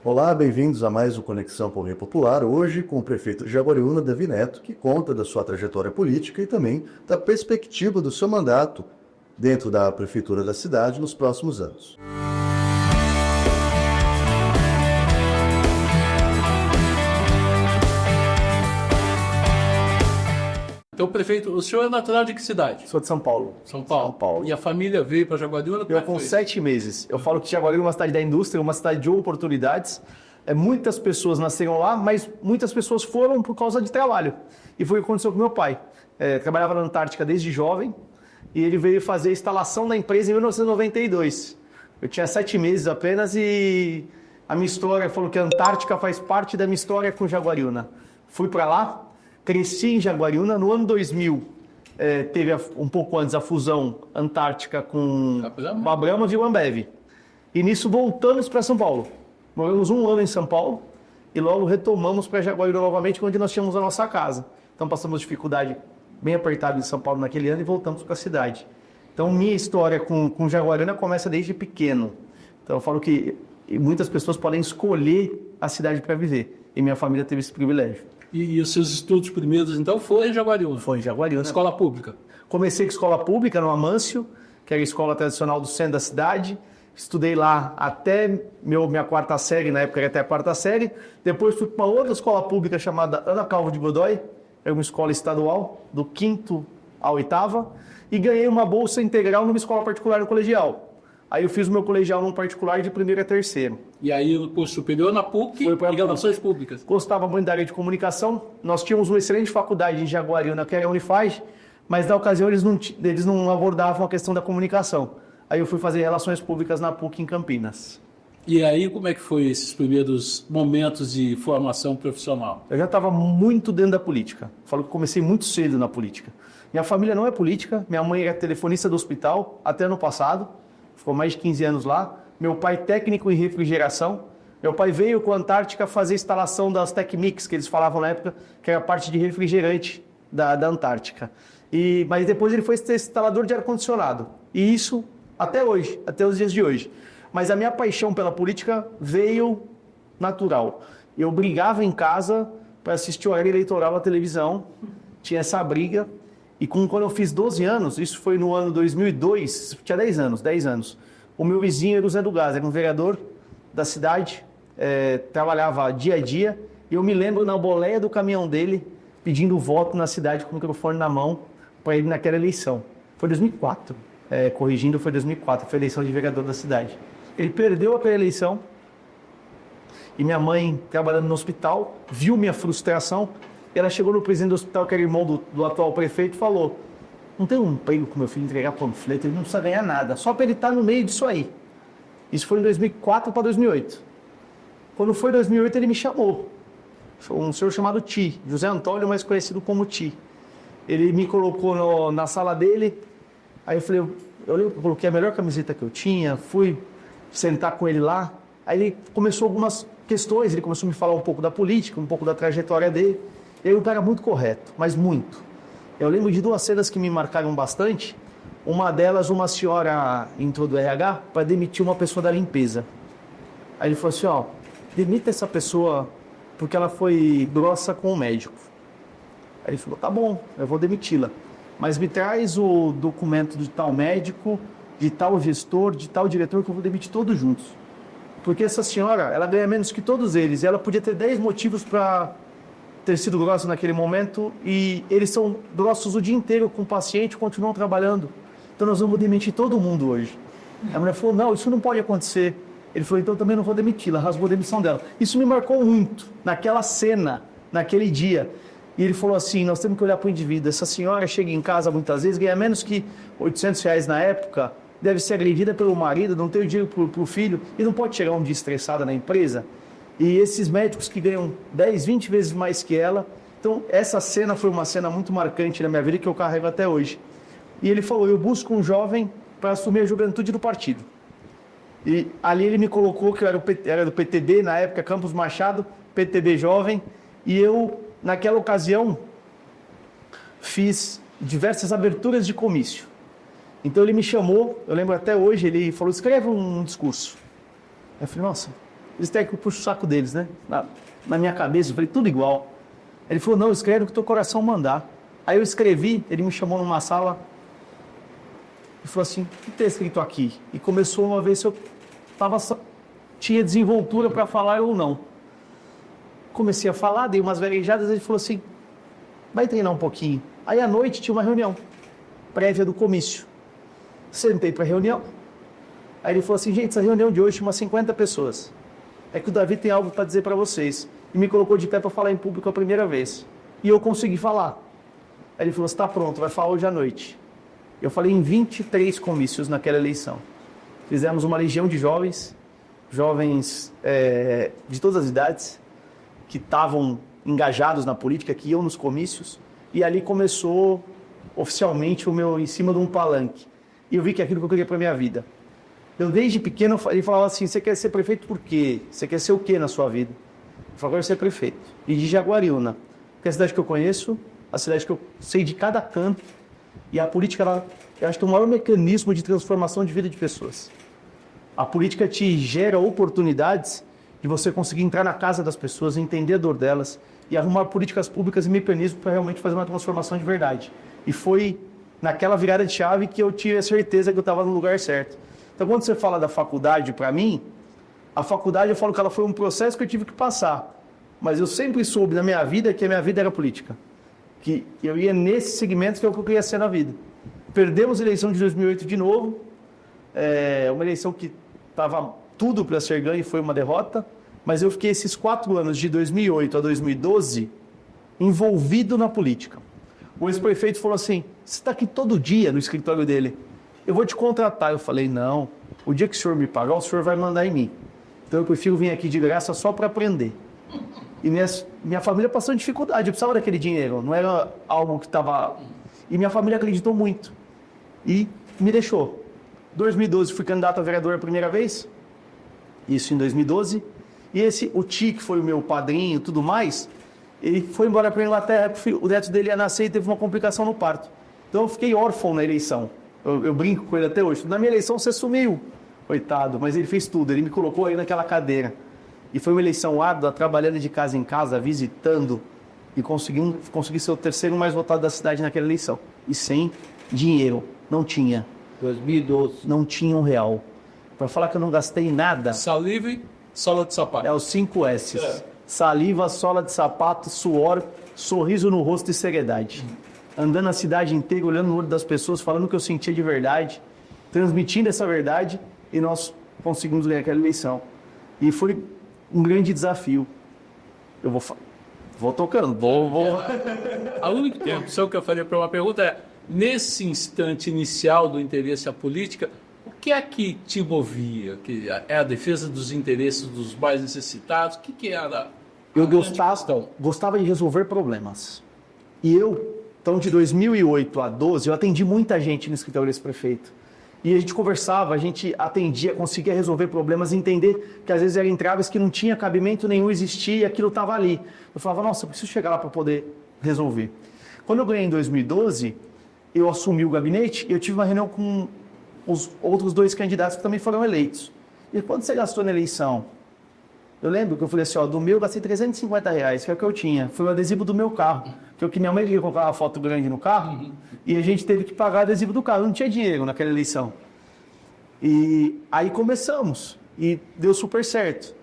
Olá, bem-vindos a mais um Conexão Palmeira Popular, hoje com o prefeito de Jaguariúna, Davi Neto, que conta da sua trajetória política e também da perspectiva do seu mandato dentro da prefeitura da cidade nos próximos anos. Então, prefeito, o senhor é natural de que cidade? Sou de São Paulo. São Paulo. São Paulo. E a família veio para Jaguariúna? Eu com 7 meses. Eu falo que Jaguariúna é uma cidade da indústria, uma cidade de oportunidades. Muitas pessoas nasceram lá, mas muitas pessoas foram por causa de trabalho. E foi o que aconteceu com meu pai. Trabalhava na Antártica desde jovem e ele veio fazer a instalação da empresa em 1992. Eu tinha 7 meses apenas e a minha história, falou que a Antártica faz parte da minha história com Jaguariúna. Fui para lá. Cresci em Jaguariúna. No ano 2000, teve um pouco antes a fusão Antártica com a Brahma e o Ambev. E nisso voltamos para São Paulo. Moramos 1 ano em São Paulo e logo retomamos para Jaguariúna novamente, onde nós tínhamos a nossa casa. Então passamos dificuldade bem apertada em São Paulo naquele ano e voltamos para a cidade. Então minha história com Jaguariúna começa desde pequeno. Então eu falo que muitas pessoas podem escolher a cidade para viver. E minha família teve esse privilégio. E os seus estudos primeiros, então, foi em Jaguariúna? Foi em Jaguariúna. Escola pública? Comecei com escola pública, no Amâncio, que era a escola tradicional do centro da cidade. Estudei lá até minha 4ª série, na época era até a 4ª série. Depois fui para uma outra escola pública chamada Ana Calvo de Godoy, era uma escola estadual, do 5º à 8ª. E ganhei uma bolsa integral numa escola particular no colegial. Aí eu fiz o meu colegial num particular de 1º a 3º. E aí o curso superior na PUC e Relações Públicas. Gostava muito da área de comunicação. Nós tínhamos uma excelente faculdade em Jaguariúna, que era a Unifaz, mas na ocasião eles não abordavam a questão da comunicação. Aí eu fui fazer Relações Públicas na PUC em Campinas. E aí como é que foi esses primeiros momentos de formação profissional? Eu já estava muito dentro da política. Falo que comecei muito cedo na política. Minha família não é política. Minha mãe era telefonista do hospital até ano passado. Ficou mais de 15 anos lá. Meu pai técnico em refrigeração. Meu pai veio com a Antártica fazer a instalação das Tecmix, que eles falavam na época, que era a parte de refrigerante da Antártica. Mas depois ele foi instalador de ar-condicionado. E isso até hoje, até os dias de hoje. Mas a minha paixão pela política veio natural. Eu brigava em casa para assistir o horário eleitoral na televisão. Tinha essa briga. E quando eu fiz 12 anos, isso foi no ano 2002, tinha 10 anos. O meu vizinho era o Zé do Gás, era um vereador da cidade, trabalhava dia a dia. E eu me lembro na boleia do caminhão dele, pedindo voto na cidade com o microfone na mão para ele naquela eleição. Foi 2004, foi 2004, foi a eleição de vereador da cidade. Ele perdeu aquela eleição e minha mãe, trabalhando no hospital, viu minha frustração. Ela chegou no presidente do hospital, que era irmão do atual prefeito, e falou: não tem um emprego com meu filho entregar panfleto, ele não precisa ganhar nada, só para ele estar no meio disso aí. Isso foi em 2004 para 2008. Quando foi 2008, ele me chamou. Foi um senhor chamado Ti, José Antônio, mais conhecido como Ti. Ele me colocou na sala dele, aí eu coloquei a melhor camiseta que eu tinha, fui sentar com ele lá. Aí ele começou algumas questões, ele começou a me falar um pouco da política, um pouco da trajetória dele. Ele é um cara muito correto, mas muito. Eu lembro de 2 cenas que me marcaram bastante. Uma delas, uma senhora entrou do RH para demitir uma pessoa da limpeza. Aí ele falou assim, demita essa pessoa porque ela foi grossa com o médico. Aí ele falou, tá bom, eu vou demiti-la. Mas me traz o documento de tal médico, de tal gestor, de tal diretor, que eu vou demitir todos juntos. Porque essa senhora, ela ganha menos que todos eles. E ela podia ter 10 motivos para ter sido grossa naquele momento, e eles são grossos o dia inteiro com o paciente, continuam trabalhando. Então nós vamos demitir todo mundo hoje. A mulher falou, não, isso não pode acontecer. Ele falou, então eu também não vou demiti-la, rasgou a demissão dela. Isso me marcou muito, naquela cena, naquele dia. E ele falou assim, nós temos que olhar para o indivíduo. Essa senhora chega em casa muitas vezes, ganha menos que R$800 na época, deve ser agredida pelo marido, não tem o dinheiro para o filho, e não pode chegar um dia estressada na empresa. E esses médicos que ganham 10, 20 vezes mais que ela. Então, essa cena foi uma cena muito marcante na minha vida que eu carrego até hoje. E ele falou, eu busco um jovem para assumir a juventude do partido. E ali ele me colocou, que eu era do PTB, na época, Campos Machado, PTB jovem. E eu, naquela ocasião, fiz diversas aberturas de comício. Então ele me chamou, eu lembro até hoje, ele falou, escreve um discurso. Eu falei, nossa, Eles querem que eu puxe o saco deles, né? Na minha cabeça, eu falei, tudo igual. Ele falou, não, escreve o que teu coração mandar. Aí eu escrevi, ele me chamou numa sala e falou assim, o que está escrito aqui? E começou uma vez se eu tinha desenvoltura para falar ou não. Comecei a falar, dei umas verejadas, ele falou assim, vai treinar um pouquinho. Aí à noite tinha uma reunião prévia do comício. Sentei para a reunião. Aí ele falou assim, gente, essa reunião de hoje tinha umas 50 pessoas. É que o Davi tem algo para dizer para vocês. E me colocou de pé para falar em público a primeira vez. E eu consegui falar. Aí ele falou, você está pronto, vai falar hoje à noite. Eu falei em 23 comícios naquela eleição. Fizemos uma legião de jovens de todas as idades, que estavam engajados na política, que iam nos comícios. E ali começou oficialmente o meu em cima de um palanque. E eu vi que é aquilo que eu queria para minha vida. Eu desde pequeno, ele falava assim, você quer ser prefeito por quê? Você quer ser o quê na sua vida? Eu falei, eu quero ser prefeito. E de Jaguariúna, que é a cidade que eu conheço, a cidade que eu sei de cada canto. E a política, eu acho que é o maior mecanismo de transformação de vida de pessoas. A política te gera oportunidades de você conseguir entrar na casa das pessoas, entender a dor delas e arrumar políticas públicas e mecanismos para realmente fazer uma transformação de verdade. E foi naquela virada de chave que eu tive a certeza que eu estava no lugar certo. Então, quando você fala da faculdade, para mim, a faculdade, eu falo que ela foi um processo que eu tive que passar. Mas eu sempre soube na minha vida que a minha vida era política. Que eu ia nesse segmento que é o que eu queria ser na vida. Perdemos a eleição de 2008 de novo. Uma eleição que estava tudo para ser ganho e foi uma derrota. Mas eu fiquei esses 4 anos, de 2008 a 2012, envolvido na política. O ex-prefeito falou assim, você está aqui todo dia no escritório dele. Eu vou te contratar. Eu falei, não, o dia que o senhor me pagar, o senhor vai mandar em mim. Então eu prefiro vir aqui de graça só para aprender. E minha família passou dificuldade, eu precisava daquele dinheiro, não era algo que estava... E minha família acreditou muito e me deixou. 2012 fui candidato a vereador a primeira vez, isso em 2012. E o Ti, que foi o meu padrinho e tudo mais, ele foi embora para a Inglaterra, o neto dele ia nascer e teve uma complicação no parto. Então eu fiquei órfão na eleição. Eu brinco com ele até hoje. Na minha eleição você sumiu, coitado, mas ele fez tudo, ele me colocou aí naquela cadeira. E foi uma eleição árdua, trabalhando de casa em casa, visitando, e consegui ser o terceiro mais votado da cidade naquela eleição. E sem dinheiro, não tinha. 2012. Não tinha R$1. Para falar que eu não gastei nada... Saliva e sola de sapato. É os 5 S's. Saliva, sola de sapato, suor, sorriso no rosto e seriedade. Andando a cidade inteira, olhando no olho das pessoas, falando o que eu sentia de verdade, transmitindo essa verdade, e nós conseguimos ganhar aquela eleição. E foi um grande desafio. Eu vou tocando, vou... A única interrupção que eu faria para uma pergunta é, nesse instante inicial do interesse à política, o que é que te movia? Que é a defesa dos interesses dos mais necessitados? O que era? Eu gostava de resolver problemas. E então de 2008 a 2012, eu atendi muita gente no escritório desse prefeito. E a gente conversava, a gente atendia, conseguia resolver problemas, entender que às vezes eram entraves que não tinha cabimento nenhum, existia e aquilo estava ali. Eu falava, nossa, eu preciso chegar lá para poder resolver. Quando eu ganhei em 2012, eu assumi o gabinete e eu tive uma reunião com os outros 2 candidatos que também foram eleitos. E quanto você gastou na eleição? Eu lembro que eu falei assim, do meu eu gastei R$350, que é o que eu tinha. Foi o adesivo do meu carro. Que minha mãe queria comprar uma foto grande no carro, e a gente teve que pagar o adesivo do carro. Eu não tinha dinheiro naquela eleição. E aí começamos, e deu super certo.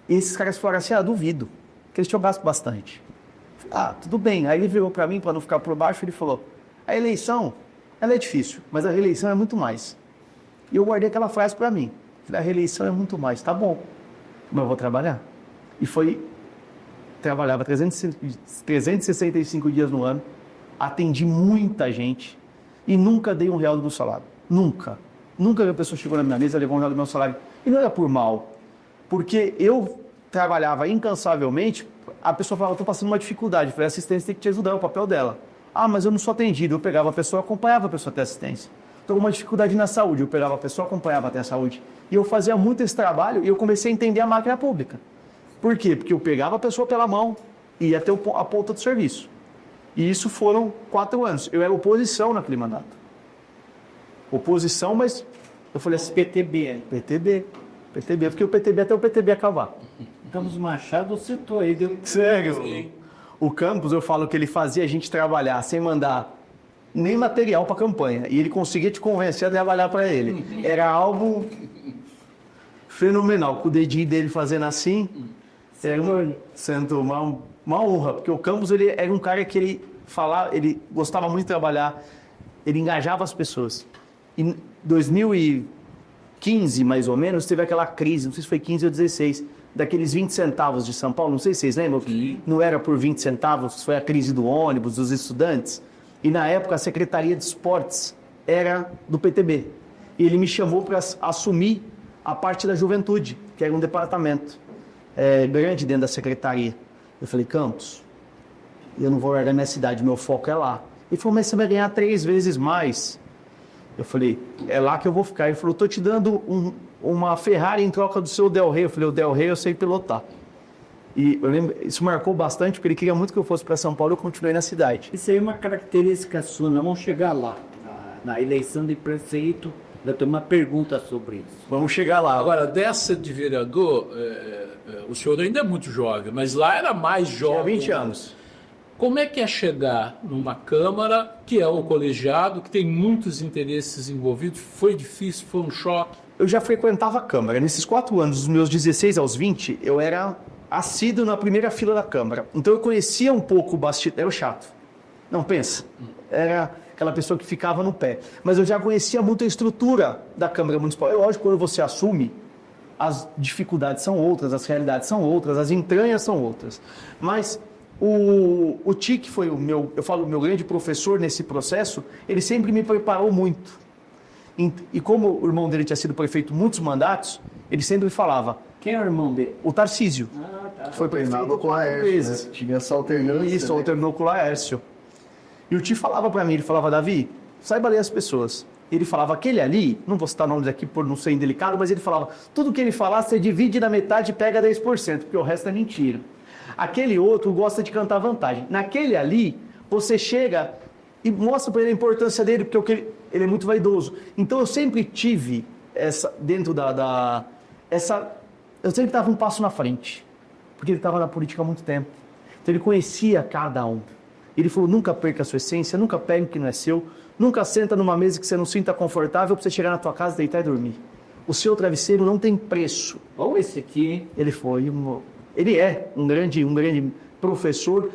E esses caras falaram assim, duvido, que eles tinham gasto bastante. Tudo bem. Aí ele virou para mim, para não ficar por baixo, ele falou, a eleição, ela é difícil, mas a reeleição é muito mais. E eu guardei aquela frase para mim. Falei, a reeleição é muito mais, tá bom, mas eu vou trabalhar. E trabalhava 365 dias no ano, atendi muita gente e nunca dei R$1 do meu salário. Nunca. Nunca a pessoa chegou na minha mesa e levou R$1 do meu salário. E não era por mal, porque eu trabalhava incansavelmente, a pessoa falava, estou passando uma dificuldade. Eu falei, a assistência tem que te ajudar, é o papel dela. Mas eu não sou atendido. Eu pegava a pessoa, acompanhava a pessoa até a assistência. Estou com uma dificuldade na saúde, eu pegava a pessoa, acompanhava até a saúde. E eu fazia muito esse trabalho e eu comecei a entender a máquina pública. Por quê? Porque eu pegava a pessoa pela mão e ia até a ponta do serviço. E isso foram 4 anos. Eu era oposição naquele mandato. Oposição, mas eu falei assim... PTB. PTB. PTB, porque o PTB até o PTB acabar. Campos Machado citou aí. Sério? Sim. O Campos, eu falo que ele fazia a gente trabalhar sem mandar nem material para campanha. E ele conseguia te convencer a trabalhar para ele. Era algo fenomenal. Com o dedinho dele fazendo assim, era uma honra. Porque o Campos, ele era um cara que ele gostava muito de trabalhar, ele engajava as pessoas. Em 2015, mais ou menos, teve aquela crise, não sei se foi 15 ou 16, daqueles 20 centavos de São Paulo, não sei se vocês lembram, não era por 20 centavos, foi a crise do ônibus, dos estudantes, e na época a Secretaria de Esportes era do PTB, e ele me chamou para assumir a parte da juventude, que era um departamento grande dentro da secretaria. Eu falei, Campos, eu não vou largar minha cidade, meu foco é lá. Ele falou, mas você vai ganhar 3 vezes mais. Eu falei, é lá que eu vou ficar. Ele falou, estou te dando uma Ferrari em troca do seu Del Rey. Eu falei, o Del Rey eu sei pilotar. E eu lembro, isso marcou bastante, porque ele queria muito que eu fosse para São Paulo e eu continuei na cidade. Isso aí é uma característica sua, nós vamos chegar lá. Na eleição de prefeito, eu tenho uma pergunta sobre isso. Vamos chegar lá. Agora, dessa de vereador, o senhor ainda é muito jovem, mas lá era mais jovem. Tinha 20 anos. Como é que é chegar numa Câmara, que é o colegiado, que tem muitos interesses envolvidos? Foi difícil? Foi um choque? Eu já frequentava a Câmara. Nesses 4 anos, dos meus 16 aos 20, eu era assíduo na primeira fila da Câmara. Então eu conhecia um pouco o bastidor. Era o chato. Não, pensa. Era aquela pessoa que ficava no pé. Mas eu já conhecia muito a estrutura da Câmara Municipal. É lógico, quando você assume, as dificuldades são outras, as realidades são outras, as entranhas são outras. Mas o Tique foi o meu grande professor nesse processo, ele sempre me preparou muito. E como o irmão dele tinha sido prefeito muitos mandatos, ele sempre falava... Quem é o irmão dele? O Tarcísio. Tá. Foi prefeito com o Laércio, né? Tinha essa alternância. Isso, alternou com o Laércio. E o Ti falava para mim, ele falava, Davi, saiba ler as pessoas. Ele falava, aquele ali, não vou citar nomes aqui por não ser indelicado, mas ele falava, tudo que ele falar, você divide na metade e pega 10%, porque o resto é mentira. Aquele outro gosta de cantar vantagem. Naquele ali, você chega e mostra para ele a importância dele, porque ele é muito vaidoso. Então eu sempre tive eu sempre estava um passo na frente, porque ele estava na política há muito tempo. Então ele conhecia cada um. Ele falou, nunca perca a sua essência, nunca pegue o que não é seu, nunca senta numa mesa que você não sinta confortável para você chegar na tua casa, deitar e dormir. O seu travesseiro não tem preço. Olha esse aqui, hein? Ele é um grande professor,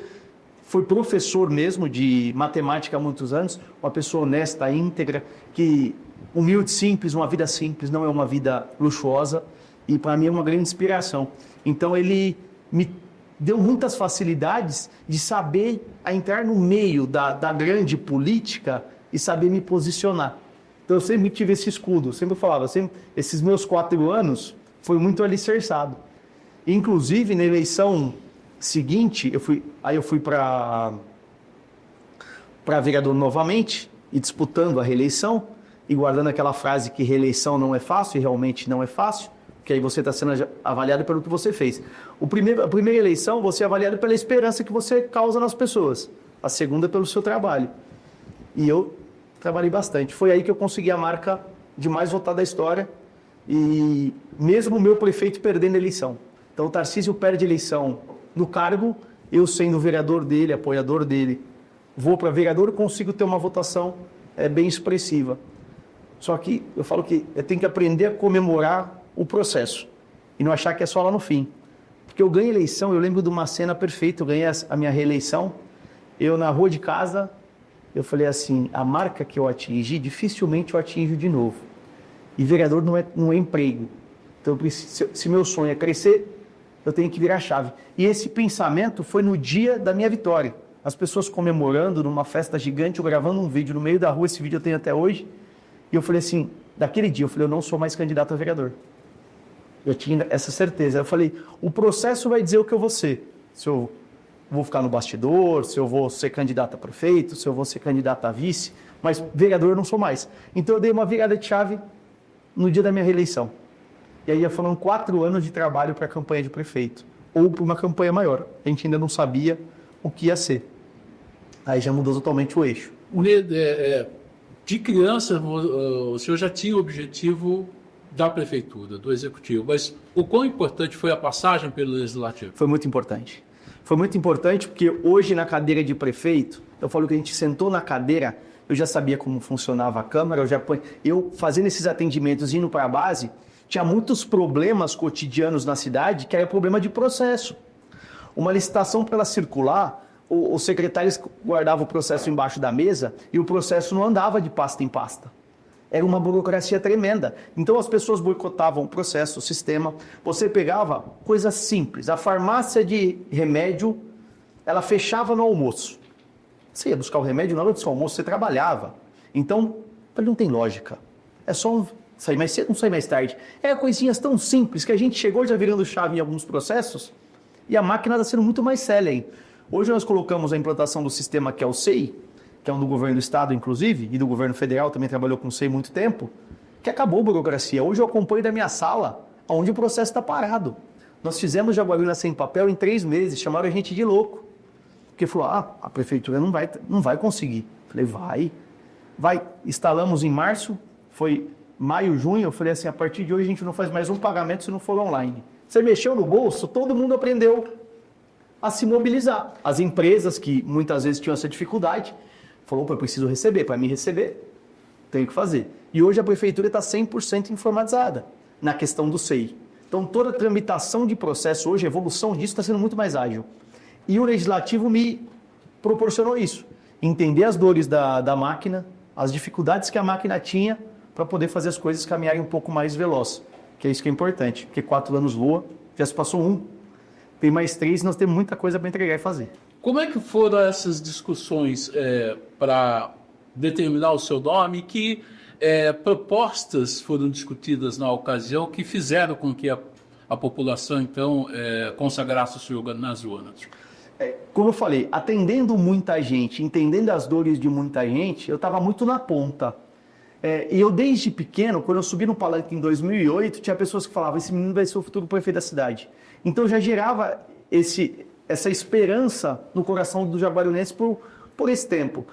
foi professor mesmo de matemática há muitos anos, uma pessoa honesta, íntegra, que humilde, simples, uma vida simples, não é uma vida luxuosa, e para mim é uma grande inspiração. Então ele me deu muitas facilidades de saber entrar no meio da grande política e saber me posicionar. Então eu sempre tive esse escudo, sempre falava, esses meus 4 anos foi muito alicerçado. Inclusive, na eleição seguinte, eu fui para vereador novamente, e disputando a reeleição, e guardando aquela frase que reeleição não é fácil, e realmente não é fácil, porque aí você está sendo avaliado pelo que você fez. A primeira eleição, você é avaliado pela esperança que você causa nas pessoas. A segunda, pelo seu trabalho. E eu trabalhei bastante. Foi aí que eu consegui a marca de mais votada da história, e mesmo o meu prefeito perdendo a eleição. Então o Tarcísio perde a eleição no cargo, eu sendo vereador dele, apoiador dele, vou para vereador e consigo ter uma votação bem expressiva. Só que eu falo que eu tenho que aprender a comemorar o processo e não achar que é só lá no fim. Porque eu ganhei a eleição, eu lembro de uma cena perfeita, eu ganhei a minha reeleição, eu na rua de casa, eu falei assim, a marca que eu atingi, dificilmente eu atinjo de novo. E vereador não é emprego. Então, se meu sonho é crescer, eu tenho que virar a chave. E esse pensamento foi no dia da minha vitória. As pessoas comemorando numa festa gigante, eu gravando um vídeo no meio da rua, esse vídeo eu tenho até hoje. E eu falei assim, daquele dia, eu não sou mais candidato a vereador. Eu tinha essa certeza. Eu falei, o processo vai dizer o que eu vou ser. Se eu vou ficar no bastidor, se eu vou ser candidato a prefeito, se eu vou ser candidato a vice, mas vereador eu não sou mais. Então eu dei uma virada de chave no dia da minha reeleição. E aí foram 4 anos de trabalho para a campanha de prefeito, ou para uma campanha maior. A gente ainda não sabia o que ia ser. Aí já mudou totalmente o eixo. De criança, o senhor já tinha o objetivo da prefeitura, do executivo, mas o quão importante foi a passagem pelo legislativo? Foi muito importante. Foi muito importante porque hoje na cadeira de prefeito, eu falo que a gente sentou na cadeira, eu já sabia como funcionava a Câmara, eu fazendo esses atendimentos, indo para a base, tinha muitos problemas cotidianos na cidade, que era problema de processo. Uma licitação para ela circular, os secretários guardavam o processo embaixo da mesa e o processo não andava de pasta em pasta. Era uma burocracia tremenda. Então as pessoas boicotavam o processo, o sistema. Você pegava coisas simples. A farmácia de remédio, ela fechava no almoço. Você ia buscar o remédio na hora do seu almoço, você trabalhava. Então, não tem lógica. É só sair mais cedo, não sair mais tarde. É coisinhas tão simples que a gente chegou já virando chave em alguns processos e a máquina está sendo muito mais célere. Hoje nós colocamos a implantação do sistema que é o SEI, que é um do governo do estado, inclusive, e do governo federal, também trabalhou com o SEI há muito tempo, que acabou a burocracia. Hoje eu acompanho da minha sala, onde o processo está parado. Nós fizemos Jaguariúna sem papel em 3 meses, chamaram a gente de louco. Porque falou, a prefeitura não vai conseguir. Falei, vai. Instalamos em março, foi maio, junho, eu falei assim, a partir de hoje a gente não faz mais um pagamento se não for online. Você mexeu no bolso, todo mundo aprendeu a se mobilizar. As empresas que muitas vezes tinham essa dificuldade, falou, eu preciso receber, para me receber, tenho que fazer. E hoje a prefeitura está 100% informatizada na questão do SEI. Então toda a tramitação de processo hoje, a evolução disso está sendo muito mais ágil. E o legislativo me proporcionou isso. Entender as dores da máquina, as dificuldades que a máquina tinha para poder fazer as coisas caminharem um pouco mais veloz. Que é isso que é importante. Porque 4 anos voa, já se passou 1. Tem mais 3 e nós temos muita coisa para entregar e fazer. Como é que foram essas discussões para determinar o seu nome? Que propostas foram discutidas na ocasião que fizeram com que a população, então, consagrasse o senhor nas urnas? Como eu falei, atendendo muita gente, entendendo as dores de muita gente, eu estava muito na ponta. E eu, desde pequeno, quando eu subi no palanque em 2008, tinha pessoas que falavam, esse menino vai ser o futuro prefeito da cidade. Então já gerava essa esperança no coração do jaguariunense por esse tempo.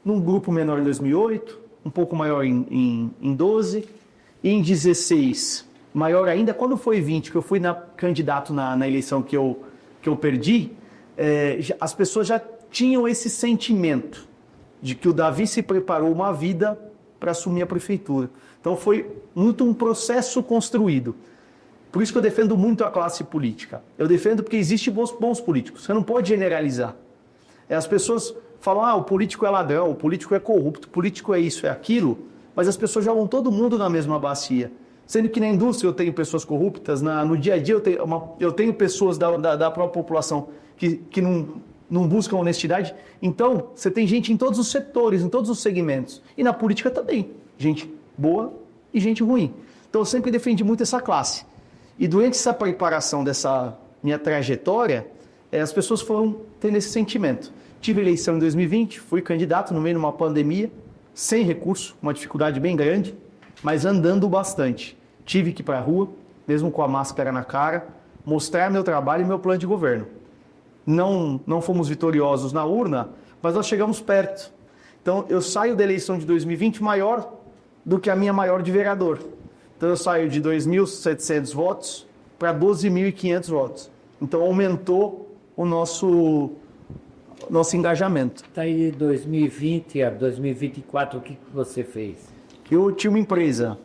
Num grupo menor em 2008, um pouco maior em 12, e em 16, maior ainda. Quando foi 20, que eu fui candidato na eleição que eu perdi, as pessoas já tinham esse sentimento de que o Davi se preparou uma vida para assumir a prefeitura. Então foi muito um processo construído. Por isso que eu defendo muito a classe política. Eu defendo porque existem bons políticos. Você não pode generalizar. As pessoas falam, o político é ladrão, o político é corrupto, o político é isso, é aquilo, mas as pessoas jogam todo mundo na mesma bacia. Sendo que na indústria eu tenho pessoas corruptas, no dia a dia eu tenho pessoas da própria população que não buscam honestidade. Então, você tem gente em todos os setores, em todos os segmentos. E na política também. Gente boa e gente ruim. Então, eu sempre defendi muito essa classe. E durante essa preparação dessa minha trajetória, as pessoas foram tendo esse sentimento. Tive eleição em 2020, fui candidato no meio de uma pandemia, sem recurso, uma dificuldade bem grande, mas andando bastante. Tive que ir para a rua, mesmo com a máscara na cara, mostrar meu trabalho e meu plano de governo. Não fomos vitoriosos na urna, mas nós chegamos perto. Então, eu saio da eleição de 2020 maior do que a minha maior de vereador. Então, eu saio de 2.700 votos para 12.500 votos. Então, aumentou o nosso engajamento. Está aí 2020 a 2024, o que você fez? Eu tinha uma empresa,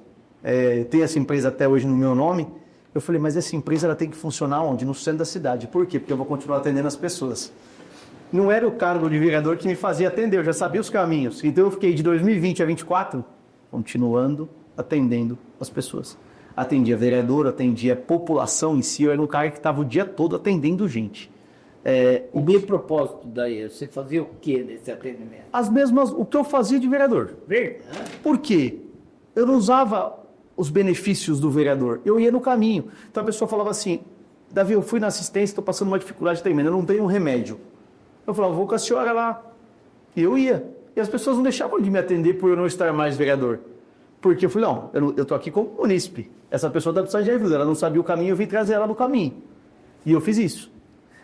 tenho essa empresa até hoje no meu nome. Eu falei, mas essa empresa ela tem que funcionar onde? No centro da cidade. Por quê? Porque eu vou continuar atendendo as pessoas. Não era o cargo de vereador que me fazia atender, eu já sabia os caminhos. Então eu fiquei de 2020 a 2024 continuando atendendo as pessoas. Atendia vereador, atendia a população em si, eu era um cara que estava o dia todo atendendo gente. O meu propósito daí, você fazia o que nesse atendimento? As mesmas, o que eu fazia de vereador. Verdade. Por quê? Eu não usava os benefícios do vereador, eu ia no caminho. Então a pessoa falava assim, Davi, eu fui na assistência, estou passando uma dificuldade tremenda, eu não tenho um remédio. Eu falava, vou com a senhora lá. E eu ia. E as pessoas não deixavam de me atender por eu não estar mais vereador. Porque eu falei, não, eu estou aqui como munícipe. Essa pessoa está precisando de ajuda, ela não sabia o caminho, eu vim trazer ela no caminho. E eu fiz isso.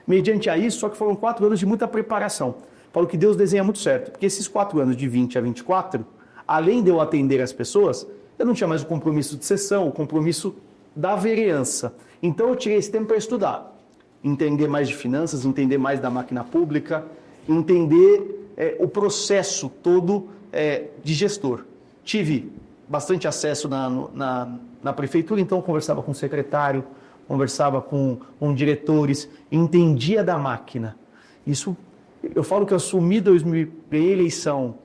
Mediante a isso, só que foram 4 anos de muita preparação. Falo que Deus desenha muito certo. Porque esses 4 anos, de 20 a 24, além de eu atender as pessoas, Eu não tinha mais o compromisso de sessão, o compromisso da vereança. Então eu tirei esse tempo para estudar, entender mais de finanças, entender mais da máquina pública, entender o processo todo de gestor. Tive bastante acesso na prefeitura, então eu conversava com o secretário, conversava com diretores, entendia da máquina. Isso, eu falo que eu assumi a eleição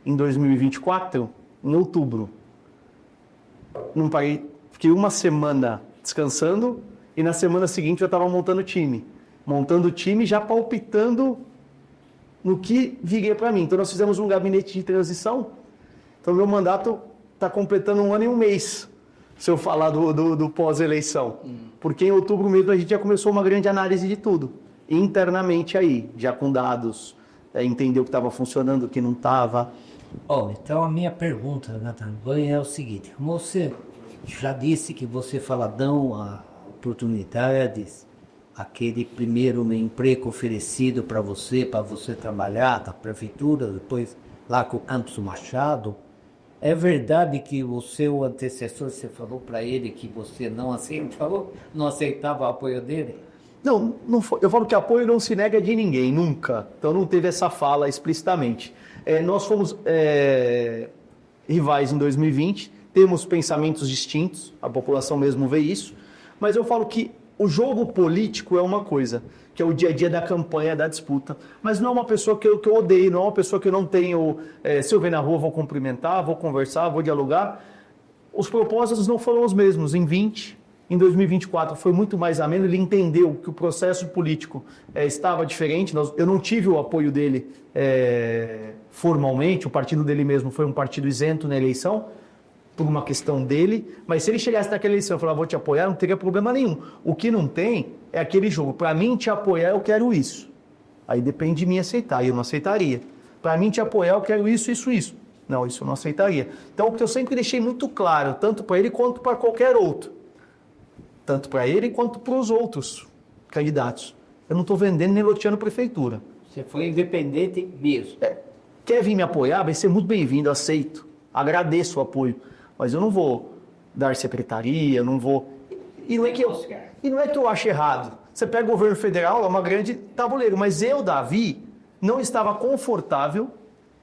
em 2024, em outubro. Não parei, fiquei uma semana descansando e na semana seguinte eu estava montando o time. Montando o time, já palpitando no que viria para mim. Então nós fizemos um gabinete de transição. Então meu mandato está completando 1 ano e 1 mês, se eu falar do pós-eleição. Porque em outubro mesmo a gente já começou uma grande análise de tudo. Internamente aí, já com dados, entender o que estava funcionando, o que não estava. Então a minha pergunta, Nathan Banha, é o seguinte. Você já disse que você faladão a oportunidades, aquele primeiro emprego oferecido para você trabalhar na prefeitura, depois lá com o Campos Machado. É verdade que o seu antecessor, você falou para ele que você não aceitava o apoio dele? Não foi. Eu falo que apoio não se nega de ninguém, nunca. Então não teve essa fala explicitamente. Nós fomos rivais em 2020, temos pensamentos distintos, a população mesmo vê isso, mas eu falo que o jogo político é uma coisa, que é o dia a dia da campanha, da disputa, mas não é uma pessoa que eu odeio, não é uma pessoa que eu não tenho, se eu ver na rua vou cumprimentar, vou conversar, vou dialogar. Os propósitos não foram os mesmos em 20, em 2024 foi muito mais ameno, ele entendeu que o processo político estava diferente, eu não tive o apoio dele formalmente, o partido dele mesmo foi um partido isento na eleição, por uma questão dele, mas se ele chegasse naquela eleição e falar, vou te apoiar, não teria problema nenhum. O que não tem é aquele jogo. Para mim, te apoiar, eu quero isso. Aí depende de mim aceitar, e eu não aceitaria. Para mim, te apoiar, eu quero isso, isso, isso. Não, isso eu não aceitaria. Então, o que eu sempre deixei muito claro, tanto para ele quanto para qualquer outro. Tanto para ele quanto para os outros candidatos. Eu não estou vendendo nem loteando prefeitura. Você foi independente mesmo. Quer vir me apoiar? Vai ser muito bem-vindo, aceito. Agradeço o apoio. Mas eu não vou dar secretaria, não vou... E não é que eu acho errado. Você pega o governo federal, é uma grande tabuleiro. Mas eu, Davi, não estava confortável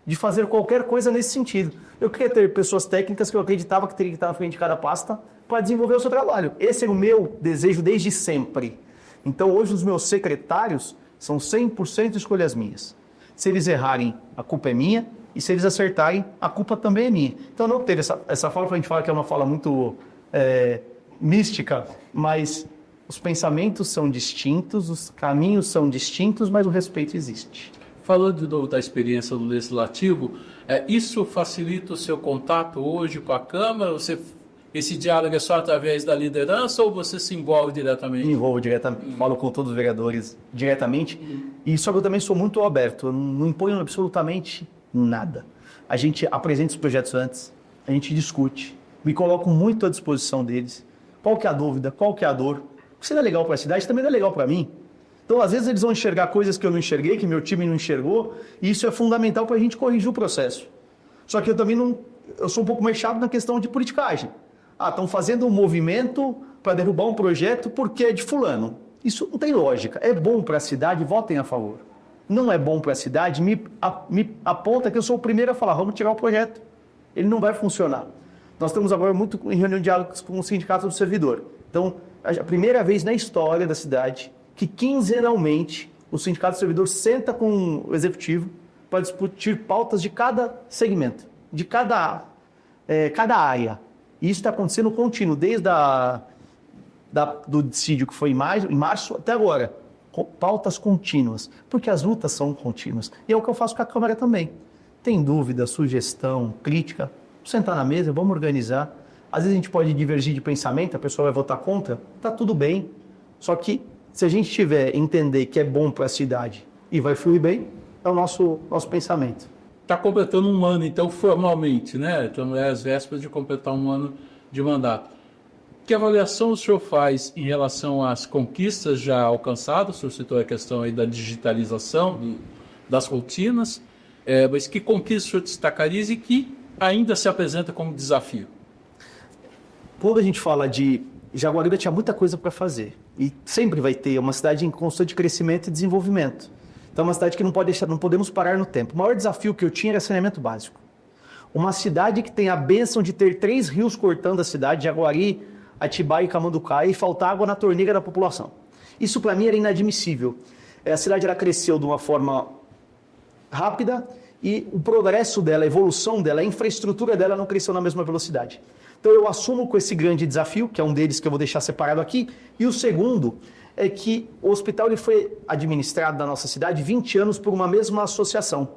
de fazer qualquer coisa nesse sentido. Eu queria ter pessoas técnicas que eu acreditava que teria que estar na frente de cada pasta para desenvolver o seu trabalho. Esse é o meu desejo desde sempre. Então, hoje, os meus secretários são 100% escolhas minhas. Se eles errarem, a culpa é minha. E se eles acertarem, a culpa também é minha. Então não teve essa fala, a gente fala que é uma fala muito mística, mas os pensamentos são distintos, os caminhos são distintos, mas o respeito existe. Falando de novo da experiência do Legislativo, isso facilita o seu contato hoje com a Câmara? Esse diálogo é só através da liderança ou você se envolve diretamente? Me envolvo diretamente, falo com todos os vereadores diretamente. E só que eu também sou muito aberto, eu não imponho absolutamente nada. A gente apresenta os projetos antes, a gente discute, me coloco muito à disposição deles. Qual que é a dúvida, qual que é a dor? O que será legal para a cidade também não é legal para mim. Então, às vezes, eles vão enxergar coisas que eu não enxerguei, que meu time não enxergou, e isso é fundamental para a gente corrigir o processo. Só que eu também não... Eu sou um pouco mais chato na questão de politicagem. Estão fazendo um movimento para derrubar um projeto porque é de fulano. Isso não tem lógica. É bom para a cidade, votem a favor. Não é bom para a cidade, me aponta que eu sou o primeiro a falar, vamos tirar o projeto. Ele não vai funcionar. Nós estamos agora muito em reunião de diálogos com o Sindicato do Servidor. Então, a primeira vez na história da cidade que quinzenalmente o Sindicato do Servidor senta com o Executivo para discutir pautas de cada segmento, de cada área. E isso está acontecendo contínuo, desde do dissídio que foi em março até agora. Pautas contínuas, porque as lutas são contínuas. E é o que eu faço com a Câmara também. Tem dúvida, sugestão, crítica, sentar na mesa, vamos organizar. Às vezes a gente pode divergir de pensamento, a pessoa vai votar contra, tá tudo bem. Só que se a gente tiver entender que é bom para a cidade e vai fluir bem, é o nosso pensamento. Está completando 1 ano, então, formalmente, né? Então, é às vésperas de completar 1 ano de mandato. Que avaliação o senhor faz em relação às conquistas já alcançadas? O senhor citou a questão aí da digitalização das rotinas, mas que conquistas o senhor destacaria e que ainda se apresenta como desafio? Quando a gente fala de Jaguariúna, tinha muita coisa para fazer. E sempre vai ter uma cidade em constante crescimento e desenvolvimento. Então, é uma cidade que não podemos parar no tempo. O maior desafio que eu tinha era saneamento básico. Uma cidade que tem a bênção de ter 3 rios cortando a cidade, Jaguari, Atibaia e Camanducaia, e faltar água na torneira da população. Isso, para mim, era inadmissível. A cidade ela cresceu de uma forma rápida e o progresso dela, a evolução dela, a infraestrutura dela não cresceu na mesma velocidade. Então eu assumo com esse grande desafio, que é um deles que eu vou deixar separado aqui, e o segundo é que o hospital ele foi administrado na nossa cidade 20 anos por uma mesma associação.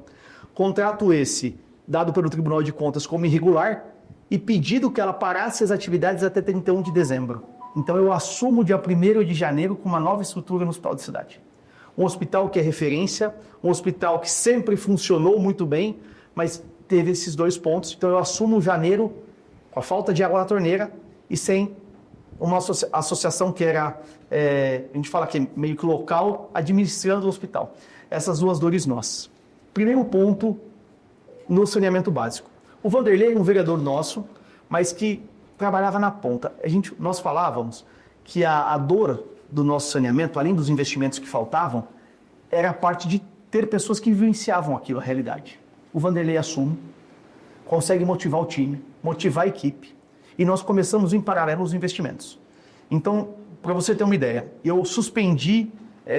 Contrato esse dado pelo Tribunal de Contas como irregular e pedido que ela parasse as atividades até 31 de dezembro. Então eu assumo dia 1º de janeiro com uma nova estrutura no hospital de cidade. Um hospital que é referência, um hospital que sempre funcionou muito bem, mas teve esses 2 pontos. Então eu assumo janeiro com a falta de água na torneira e sem uma associação que era, a gente fala que é meio que local, administrando o hospital. Essas 2 dores nossas. Primeiro ponto, no saneamento básico. O Vanderlei é um vereador nosso, mas que trabalhava na ponta. Nós falávamos que a dor do nosso saneamento, além dos investimentos que faltavam, era a parte de ter pessoas que vivenciavam aquilo, a realidade. O Vanderlei assume, consegue motivar o time, motivar a equipe, e nós começamos em paralelo os investimentos. Então, para você ter uma ideia, eu suspendi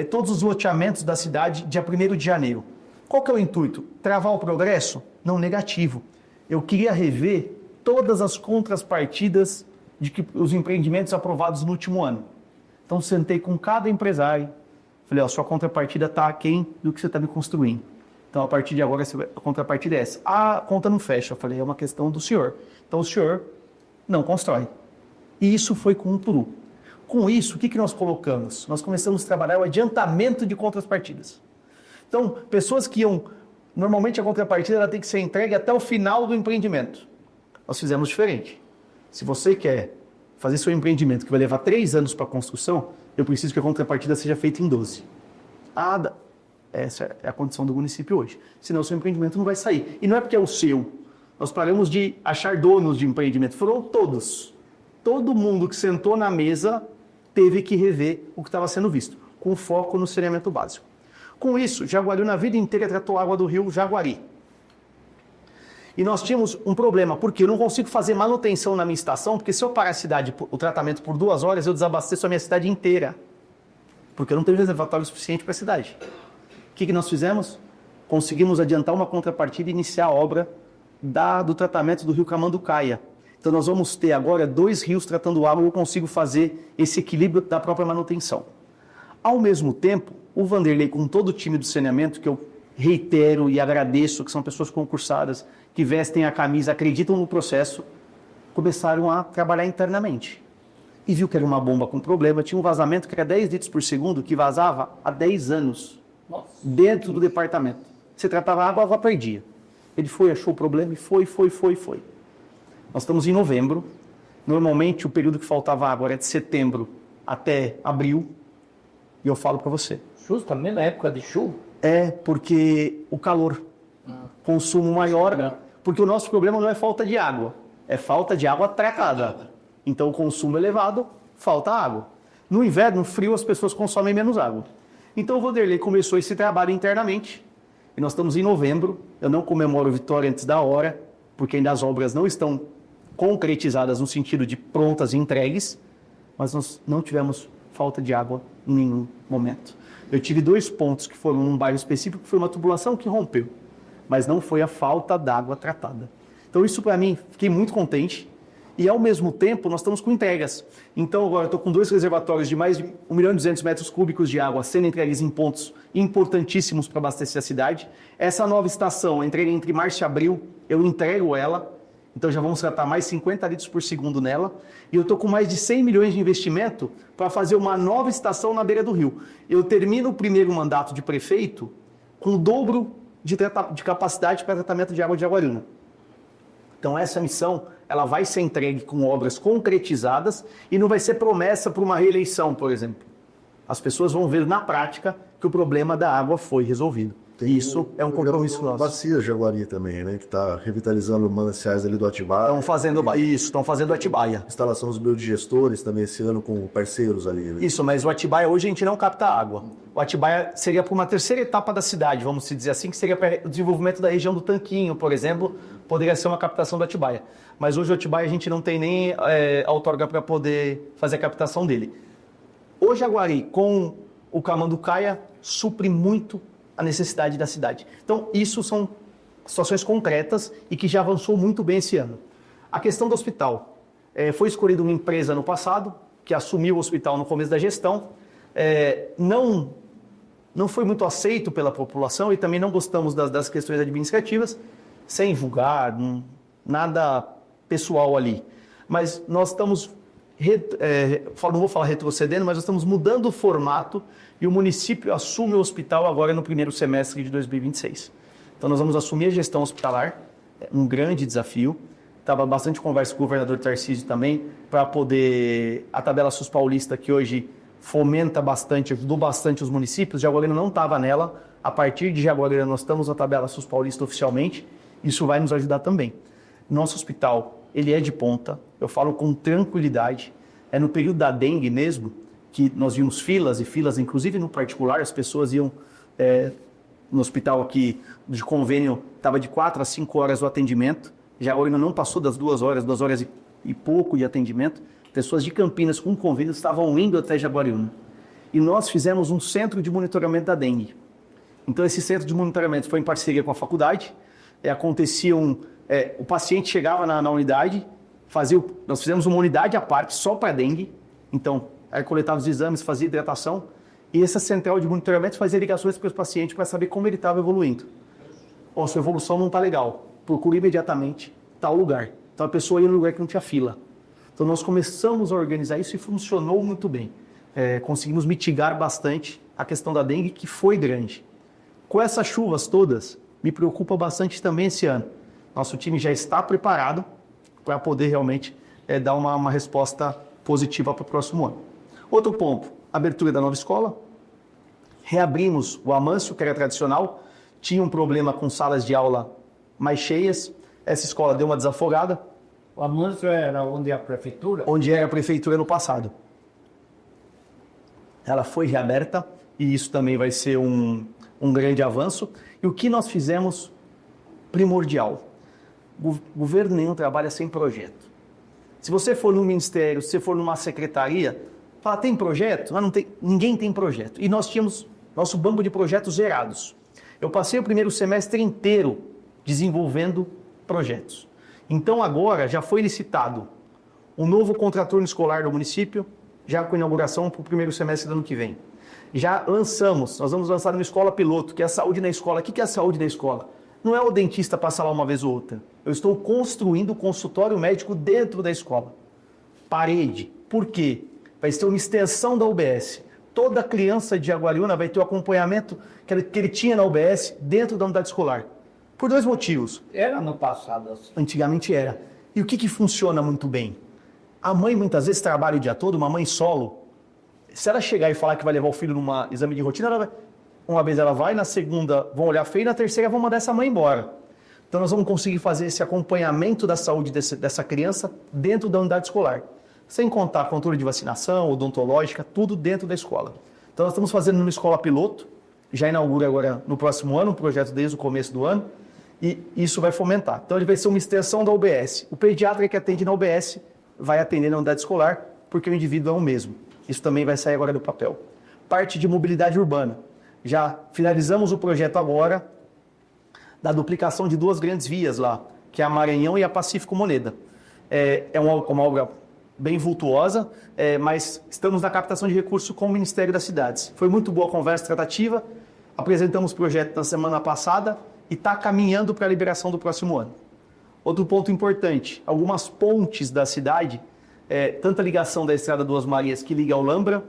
todos os loteamentos da cidade dia 1º de janeiro. Qual que é o intuito? Travar o progresso? Não, negativo. Eu queria rever todas as contrapartidas de os empreendimentos aprovados no último ano. Então, sentei com cada empresário, falei, sua contrapartida está aquém do que você está me construindo. Então, a partir de agora, a contrapartida é essa. A conta não fecha. Eu falei, é uma questão do senhor. Então, o senhor não constrói. E isso foi com um por um. Com isso, o que nós colocamos? Nós começamos a trabalhar o adiantamento de contrapartidas. Então, pessoas que iam... Normalmente, a contrapartida ela tem que ser entregue até o final do empreendimento. Nós fizemos diferente. Se você quer fazer seu empreendimento que vai levar 3 anos para a construção, eu preciso que a contrapartida seja feita em 12. Essa é a condição do município hoje. Senão, o seu empreendimento não vai sair. E não é porque é o seu. Nós paramos de achar donos de empreendimento. Foram todos. Todo mundo que sentou na mesa teve que rever o que estava sendo visto, com foco no saneamento básico. Com isso, Jaguariúna a vida inteira tratou água do rio Jaguari. E nós tínhamos um problema, porque eu não consigo fazer manutenção na minha estação, porque se eu parar a cidade, o tratamento por 2 horas, eu desabasteço a minha cidade inteira. Porque eu não tenho reservatório suficiente para a cidade. O que nós fizemos? Conseguimos adiantar uma contrapartida e iniciar a obra do tratamento do rio Camanducaia. Então nós vamos ter agora 2 rios tratando água e eu consigo fazer esse equilíbrio da própria manutenção. Ao mesmo tempo, o Vanderlei, com todo o time do saneamento, que eu reitero e agradeço, que são pessoas concursadas, que vestem a camisa, acreditam no processo, começaram a trabalhar internamente. E viu que era uma bomba com problema, tinha um vazamento que era 10 litros por segundo, que vazava há 10 anos, dentro do departamento. Você tratava a água perdia. Ele foi, achou o problema e foi. Nós estamos em novembro. Normalmente, o período que faltava água era de setembro até abril. E eu falo para você. Justamente na época de chuva? É, porque o calor. Consumo maior. Porque o nosso problema não é falta de água. É falta de água tratada. Então, o consumo elevado, falta água. No inverno, frio, as pessoas consomem menos água. Então, o Vanderlei começou esse trabalho internamente. E nós estamos em novembro. Eu não comemoro vitória antes da hora, porque ainda as obras não estão concretizadas no sentido de prontas e entregues, mas nós não tivemos falta de água em nenhum momento. Eu tive 2 pontos que foram num bairro específico, que foi uma tubulação que rompeu, mas não foi a falta d'água tratada. Então isso para mim, fiquei muito contente, e ao mesmo tempo nós estamos com entregas. Então agora eu estou com 2 reservatórios de mais de 1.200.000 metros cúbicos de água sendo entregues em pontos importantíssimos para abastecer a cidade. Essa nova estação, entregue entre março e abril, eu entrego ela. Então já vamos tratar mais 50 litros por segundo nela. E eu estou com mais de 100 milhões de investimento para fazer uma nova estação na beira do rio. Eu termino o primeiro mandato de prefeito com o dobro de capacidade para tratamento de água de Jaguariúna. Então essa missão ela vai ser entregue com obras concretizadas e não vai ser promessa para uma reeleição, por exemplo. As pessoas vão ver na prática que o problema da água foi resolvido. Isso é um compromisso nosso. Bacia Jaguari também, né? Que está revitalizando mananciais ali do Atibaia. Estão fazendo Atibaia. Instalação dos biodigestores também esse ano com parceiros ali. Né? Isso, mas o Atibaia hoje a gente não capta água. O Atibaia seria para uma terceira etapa da cidade, vamos dizer assim, que seria para o desenvolvimento da região do Tanquinho, por exemplo, poderia ser uma captação do Atibaia. Mas hoje o Atibaia a gente não tem nem outorga para poder fazer a captação dele. O Jaguari, com o Camanducaia, supre muito a necessidade da cidade. Então, isso são situações concretas e que já avançou muito bem esse ano. A questão do hospital. Foi escolhida uma empresa no passado, que assumiu o hospital no começo da gestão. Não foi muito aceito pela população e também não gostamos das questões administrativas, sem vulgar, nada pessoal ali. Mas nós estamos, não vou falar retrocedendo, mas nós estamos mudando o formato e o município assume o hospital agora no primeiro semestre de 2026. Então nós vamos assumir a gestão hospitalar, um grande desafio. Estava bastante conversa com o governador Tarcísio também, para poder a tabela SUS paulista, que hoje fomenta bastante, ajudou bastante os municípios. Jaguariúna não estava nela. A partir de Jaguariúna nós estamos na tabela SUS paulista oficialmente. Isso vai nos ajudar também. Nosso hospital, ele é de ponta, eu falo com tranquilidade. É no período da dengue mesmo, que nós vimos filas e filas, inclusive no particular, as pessoas iam no hospital aqui de convênio, estava de 4 a 5 horas o atendimento. Jaguariúna não passou das 2 horas e pouco de atendimento. Pessoas de Campinas com convênio estavam indo até Jaguariúna. E nós fizemos um centro de monitoramento da dengue. Então esse centro de monitoramento foi em parceria com a faculdade. O paciente chegava na unidade, nós fizemos uma unidade à parte só para dengue. Então, aí coletava os exames, fazia hidratação. E essa central de monitoramento fazia ligações para os pacientes para saber como ele estava evoluindo. Sua evolução não está legal. Procure imediatamente tal lugar. Então a pessoa ia no lugar que não tinha fila. Então nós começamos a organizar isso e funcionou muito bem. Conseguimos mitigar bastante a questão da dengue, que foi grande. Com essas chuvas todas, me preocupa bastante também esse ano. Nosso time já está preparado para poder realmente dar uma resposta positiva para o próximo ano. Outro ponto, abertura da nova escola. Reabrimos o Amâncio, que era tradicional. Tinha um problema com salas de aula mais cheias. Essa escola deu uma desafogada. O Amâncio era onde a prefeitura? Onde era a prefeitura no passado. Ela foi reaberta e isso também vai ser um grande avanço. E o que nós fizemos primordial? O governo nenhum trabalha sem projeto. Se você for no ministério, se você for numa secretaria, fala, tem projeto? Não tem, ninguém tem projeto. E nós tínhamos nosso banco de projetos zerados. Eu passei o primeiro semestre inteiro desenvolvendo projetos. Então agora já foi licitado um novo contraturno escolar do município, já com inauguração para o primeiro semestre do ano que vem. Já nós vamos lançar uma escola piloto, que é a saúde na escola. O que é a saúde na escola? Não é o dentista passar lá uma vez ou outra. Eu estou construindo o consultório médico dentro da escola. Parede. Por quê? Vai ter uma extensão da UBS. Toda criança de Jaguariúna vai ter o acompanhamento que ele tinha na UBS dentro da unidade escolar. Por 2 motivos. Era no passado assim. Antigamente era. E o que funciona muito bem? A mãe muitas vezes trabalha o dia todo, uma mãe solo. Se ela chegar e falar que vai levar o filho num exame de rotina, uma vez ela vai, na segunda vão olhar feio, na terceira vão mandar essa mãe embora. Então nós vamos conseguir fazer esse acompanhamento da saúde dessa criança dentro da unidade escolar. Sem contar controle de vacinação, odontológica, tudo dentro da escola. Então nós estamos fazendo uma escola piloto, já inaugura agora no próximo ano, um projeto desde o começo do ano, e isso vai fomentar. Então ele vai ser uma extensão da UBS. O pediatra que atende na UBS vai atender na unidade escolar, porque o indivíduo é o mesmo. Isso também vai sair agora do papel. Parte de mobilidade urbana. Já finalizamos o projeto agora da duplicação de 2 grandes vias lá, que é a Maranhão e a Pacífico Moneda. É uma obra bem vultuosa, mas estamos na captação de recursos com o Ministério das Cidades. Foi muito boa a conversa tratativa, apresentamos o projeto na semana passada e está caminhando para a liberação do próximo ano. Outro ponto importante, algumas pontes da cidade, tanto a ligação da Estrada Duas Marias, que liga ao Lambra,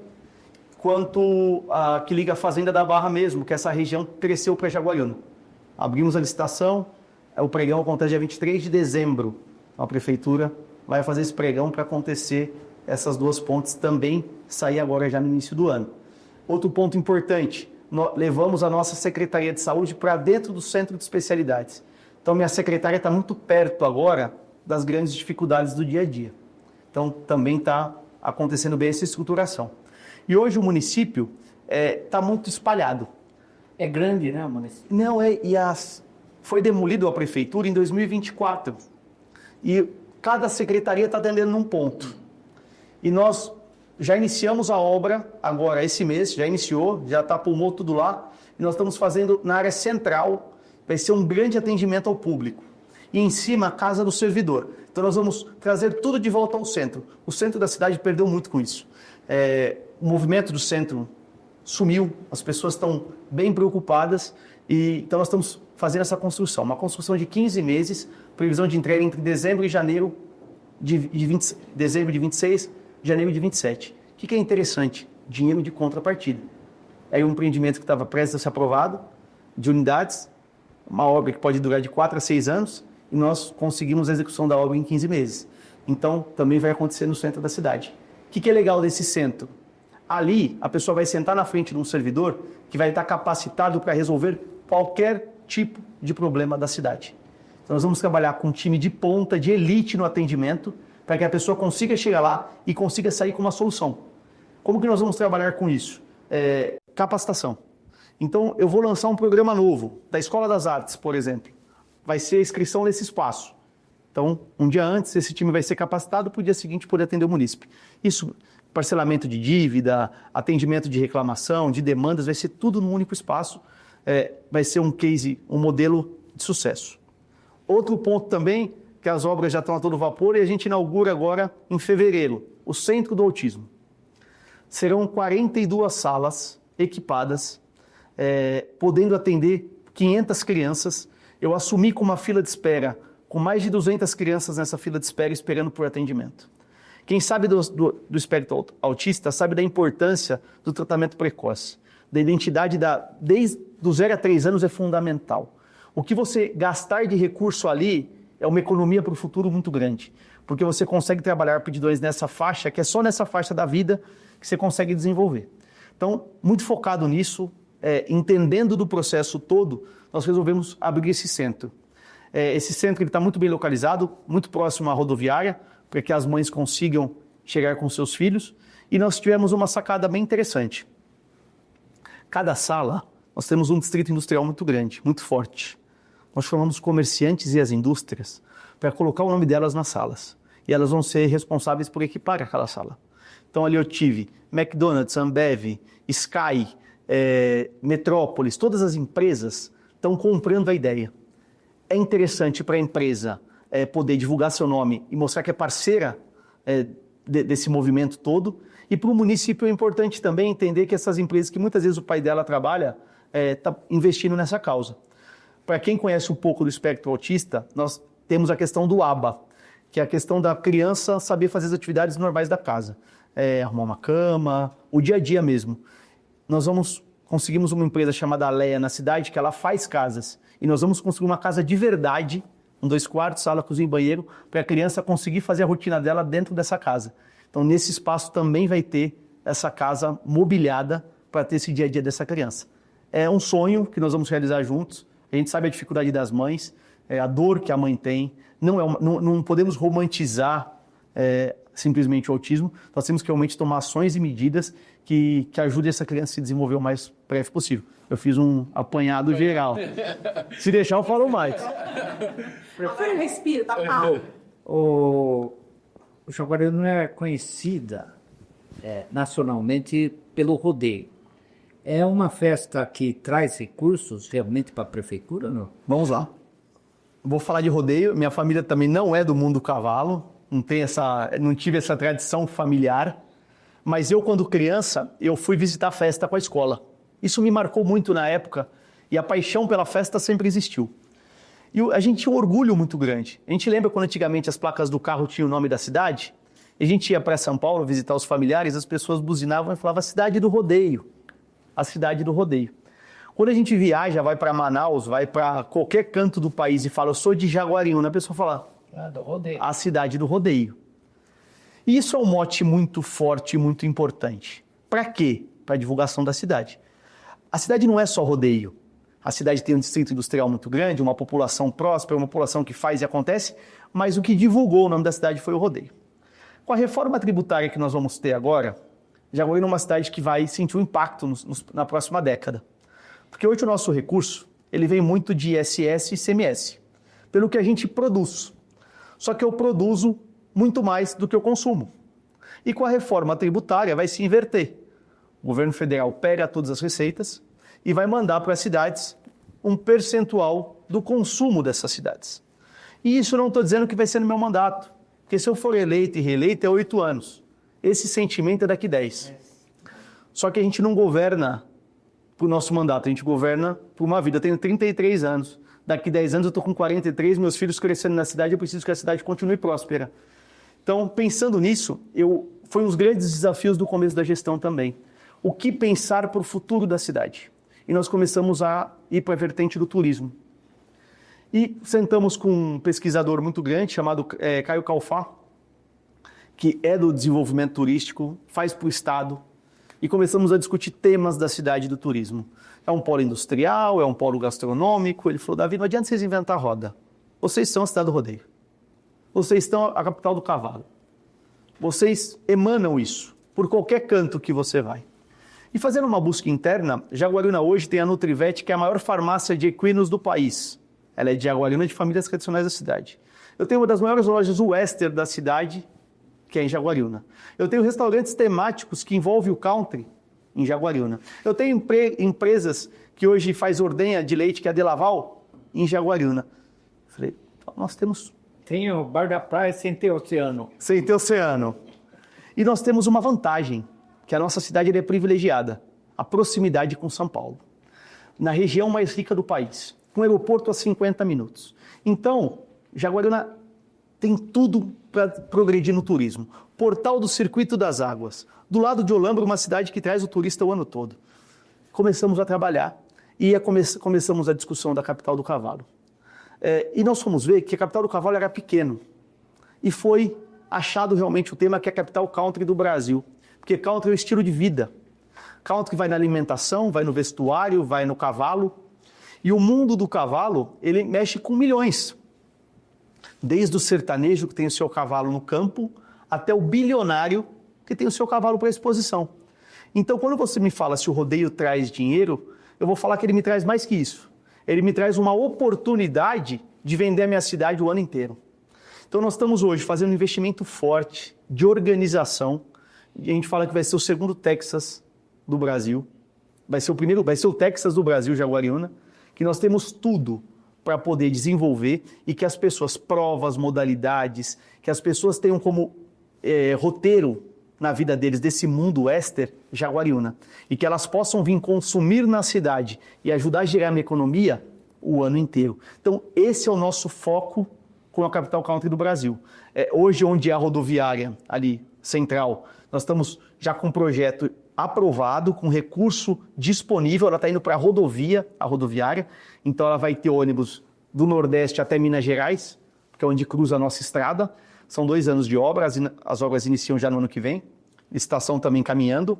quanto a que liga a Fazenda da Barra mesmo, que essa região cresceu para Jaguariúna. Abrimos a licitação, o pregão acontece dia 23 de dezembro. A prefeitura vai fazer esse pregão para acontecer essas 2 pontes também sair agora já no início do ano. Outro ponto importante, levamos a nossa Secretaria de Saúde para dentro do Centro de Especialidades. Então, minha secretária está muito perto agora das grandes dificuldades do dia a dia. Então, também está acontecendo bem essa estruturação. E hoje o município está muito espalhado. É grande, né, município? Não, foi demolido a prefeitura em 2024. E cada secretaria está atendendo num ponto. E nós já iniciamos a obra agora, esse mês, já iniciou, já pulmou tudo lá. E nós estamos fazendo na área central, vai ser um grande atendimento ao público. E em cima, a casa do servidor. Então nós vamos trazer tudo de volta ao centro. O centro da cidade perdeu muito com isso. O movimento do centro sumiu, as pessoas estão bem preocupadas. E então nós estamos fazendo essa construção. Uma construção de 15 meses, previsão de entrega entre dezembro e janeiro dezembro de 26, janeiro de 27. O que é interessante? Dinheiro de contrapartida. É um empreendimento que estava prestes a ser aprovado, de unidades, uma obra que pode durar de 4 a 6 anos, e nós conseguimos a execução da obra em 15 meses. Então, também vai acontecer no centro da cidade. O que é legal desse centro? Ali, a pessoa vai sentar na frente de um servidor que vai estar capacitado para resolver qualquer tipo de problema da cidade. Então, nós vamos trabalhar com um time de ponta, de elite no atendimento, para que a pessoa consiga chegar lá e consiga sair com uma solução. Como que nós vamos trabalhar com isso? Capacitação. Então, eu vou lançar um programa novo, da Escola das Artes, por exemplo. Vai ser a inscrição nesse espaço. Então, um dia antes, esse time vai ser capacitado para o dia seguinte poder atender o munícipe. Isso, parcelamento de dívida, atendimento de reclamação, de demandas, vai ser tudo num único espaço. Vai ser um case, um modelo de sucesso. Outro ponto também, que as obras já estão a todo vapor e a gente inaugura agora em fevereiro, o Centro do Autismo. Serão 42 salas equipadas, podendo atender 500 crianças. Eu assumi com uma fila de espera, com mais de 200 crianças nessa fila de espera esperando por atendimento. Quem sabe do espectro autista sabe da importância do tratamento precoce, da identidade desde do 0 a 3 anos é fundamental. O que você gastar de recurso ali é uma economia para o futuro muito grande, porque você consegue trabalhar aptidões nessa faixa, que é só nessa faixa da vida que você consegue desenvolver. Então, muito focado nisso, entendendo do processo todo, nós resolvemos abrir esse centro. Esse centro está muito bem localizado, muito próximo à rodoviária, para que as mães consigam chegar com seus filhos. E nós tivemos uma sacada bem interessante. Cada sala, nós temos um distrito industrial muito grande, muito forte. Nós chamamos os comerciantes e as indústrias para colocar o nome delas nas salas. E elas vão ser responsáveis por equipar aquela sala. Então ali eu tive McDonald's, Ambev, Sky, Metrópolis, todas as empresas estão comprando a ideia. É interessante para a empresa poder divulgar seu nome e mostrar que é parceira desse movimento todo. E para o município é importante também entender que essas empresas, que muitas vezes o pai dela trabalha, está investindo nessa causa. Para quem conhece um pouco do espectro autista, nós temos a questão do ABA, que é a questão da criança saber fazer as atividades normais da casa. Arrumar uma cama, o dia a dia mesmo. Nós conseguimos uma empresa chamada Aleia na cidade, que ela faz casas. E nós vamos construir uma casa de verdade, com 2 quartos, sala, cozinha e banheiro, para a criança conseguir fazer a rotina dela dentro dessa casa. Então, nesse espaço também vai ter essa casa mobiliada para ter esse dia a dia dessa criança. É um sonho que nós vamos realizar juntos. A gente sabe a dificuldade das mães, a dor que a mãe tem. Não podemos romantizar simplesmente o autismo. Nós temos que realmente tomar ações e medidas que ajudem essa criança a se desenvolver o mais breve possível. Eu fiz um apanhado geral. Se deixar, eu falo mais. Agora respira, tá calmo. O Jaguariúna é conhecida nacionalmente pelo rodeio. É uma festa que traz recursos realmente para a prefeitura, não? Vamos lá. Vou falar de rodeio. Minha família também não é do mundo do cavalo. Não tive essa tradição familiar. Mas eu, quando criança, eu fui visitar a festa com a escola. Isso me marcou muito na época. E a paixão pela festa sempre existiu. E a gente tinha um orgulho muito grande. A gente lembra quando antigamente as placas do carro tinham o nome da cidade? E a gente ia para São Paulo visitar os familiares, as pessoas buzinavam e falavam a cidade do rodeio. A cidade do rodeio. Quando a gente viaja, vai para Manaus, vai para qualquer canto do país e fala, eu sou de Jaguariúna, a pessoa fala, do rodeio. A cidade do rodeio. E isso é um mote muito forte e muito importante. Para quê? Para a divulgação da cidade. A cidade não é só rodeio. A cidade tem um distrito industrial muito grande, uma população próspera, uma população que faz e acontece, mas o que divulgou o nome da cidade foi o rodeio. Com a reforma tributária que nós vamos ter agora, Jaguariúna é uma cidade que vai sentir um impacto na próxima década. Porque hoje o nosso recurso, ele vem muito de ISS e ICMS, pelo que a gente produz. Só que eu produzo muito mais do que eu consumo. E com a reforma tributária vai se inverter. O governo federal pega todas as receitas e vai mandar para as cidades um percentual do consumo dessas cidades. E isso eu não estou dizendo que vai ser no meu mandato, porque se eu for eleito e reeleito é 8 anos. Esse sentimento é daqui 10. Só que a gente não governa para o nosso mandato, a gente governa por uma vida. Eu tenho 33 anos, daqui 10 anos eu estou com 43, meus filhos crescendo na cidade, eu preciso que a cidade continue próspera. Então, pensando nisso, foi um dos grandes desafios do começo da gestão também. O que pensar para o futuro da cidade? E nós começamos a ir para a vertente do turismo. E sentamos com um pesquisador muito grande chamado Caio Calfá, que é do desenvolvimento turístico, faz para o Estado, e começamos a discutir temas da cidade do turismo. É um polo industrial, é um polo gastronômico. Ele falou, Davi, não adianta vocês inventar roda. Vocês são a cidade do rodeio. Vocês estão a capital do cavalo. Vocês emanam isso por qualquer canto que você vai. E fazendo uma busca interna, Jaguariúna hoje tem a Nutrivete, que é a maior farmácia de equinos do país. Ela é de Jaguariúna, de famílias tradicionais da cidade. Eu tenho uma das maiores lojas Western da cidade, que é em Jaguariúna. Eu tenho restaurantes temáticos que envolvem o country em Jaguariúna. Eu tenho empresas que hoje faz ordenha de leite, que é a Delaval, em Jaguariúna. Falei, nós temos... Tem o Bar da Praia sem ter oceano. Sem ter oceano. E nós temos uma vantagem, que a nossa cidade é privilegiada, a proximidade com São Paulo, na região mais rica do país, com o aeroporto a 50 minutos. Então, Jaguariúna tem tudo para progredir no turismo. Portal do Circuito das Águas, do lado de Olambra, uma cidade que traz o turista o ano todo. Começamos a trabalhar e começamos a discussão da capital do cavalo. E nós fomos ver que a capital do cavalo era pequeno. E foi achado realmente o tema que é a capital country do Brasil. Porque country é o estilo de vida. Country vai na alimentação, vai no vestuário, vai no cavalo. E o mundo do cavalo, ele mexe com milhões. Desde o sertanejo, que tem o seu cavalo no campo, até o bilionário, que tem o seu cavalo para exposição. Então, quando você me fala se o rodeio traz dinheiro, eu vou falar que ele me traz mais que isso. Ele me traz uma oportunidade de vender a minha cidade o ano inteiro. Então, nós estamos hoje fazendo um investimento forte de organização. E a gente fala que vai ser o segundo Texas do Brasil. Vai ser o Texas do Brasil, Jaguariúna, que nós temos tudo para poder desenvolver e que as pessoas, provas, modalidades, que as pessoas tenham como roteiro na vida deles desse mundo western, Jaguariúna, e que elas possam vir consumir na cidade e ajudar a gerar uma economia o ano inteiro. Então, esse é o nosso foco com a capital country do Brasil. Hoje, onde é a rodoviária ali, central, nós estamos já com um projeto aprovado, com recurso disponível, ela está indo para a rodoviária, então ela vai ter ônibus do Nordeste até Minas Gerais, que é onde cruza a nossa estrada. São 2 anos de obras, as obras iniciam já no ano que vem, licitação também caminhando.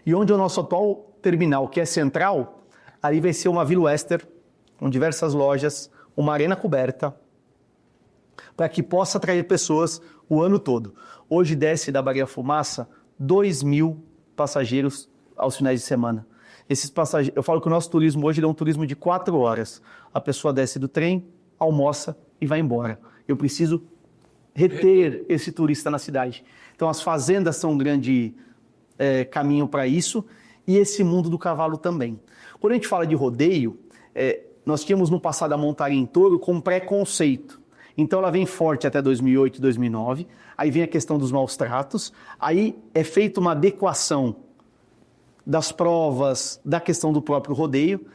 E onde é o nosso atual terminal, que é central, ali vai ser uma Vila Western, com diversas lojas, uma arena coberta, para que possa atrair pessoas o ano todo. Hoje desce da Bahia Fumaça 2.000 passageiros aos finais de semana. Esses passageiros, eu falo que o nosso turismo hoje é um turismo de 4 horas. A pessoa desce do trem, almoça e vai embora. Eu preciso reter esse turista na cidade. Então as fazendas são um grande caminho para isso e esse mundo do cavalo também. Quando a gente fala de rodeio, nós tínhamos no passado a montaria em touro com preconceito. Então ela vem forte até 2008, 2009, aí vem a questão dos maus tratos, aí é feita uma adequação das provas, da questão do próprio rodeio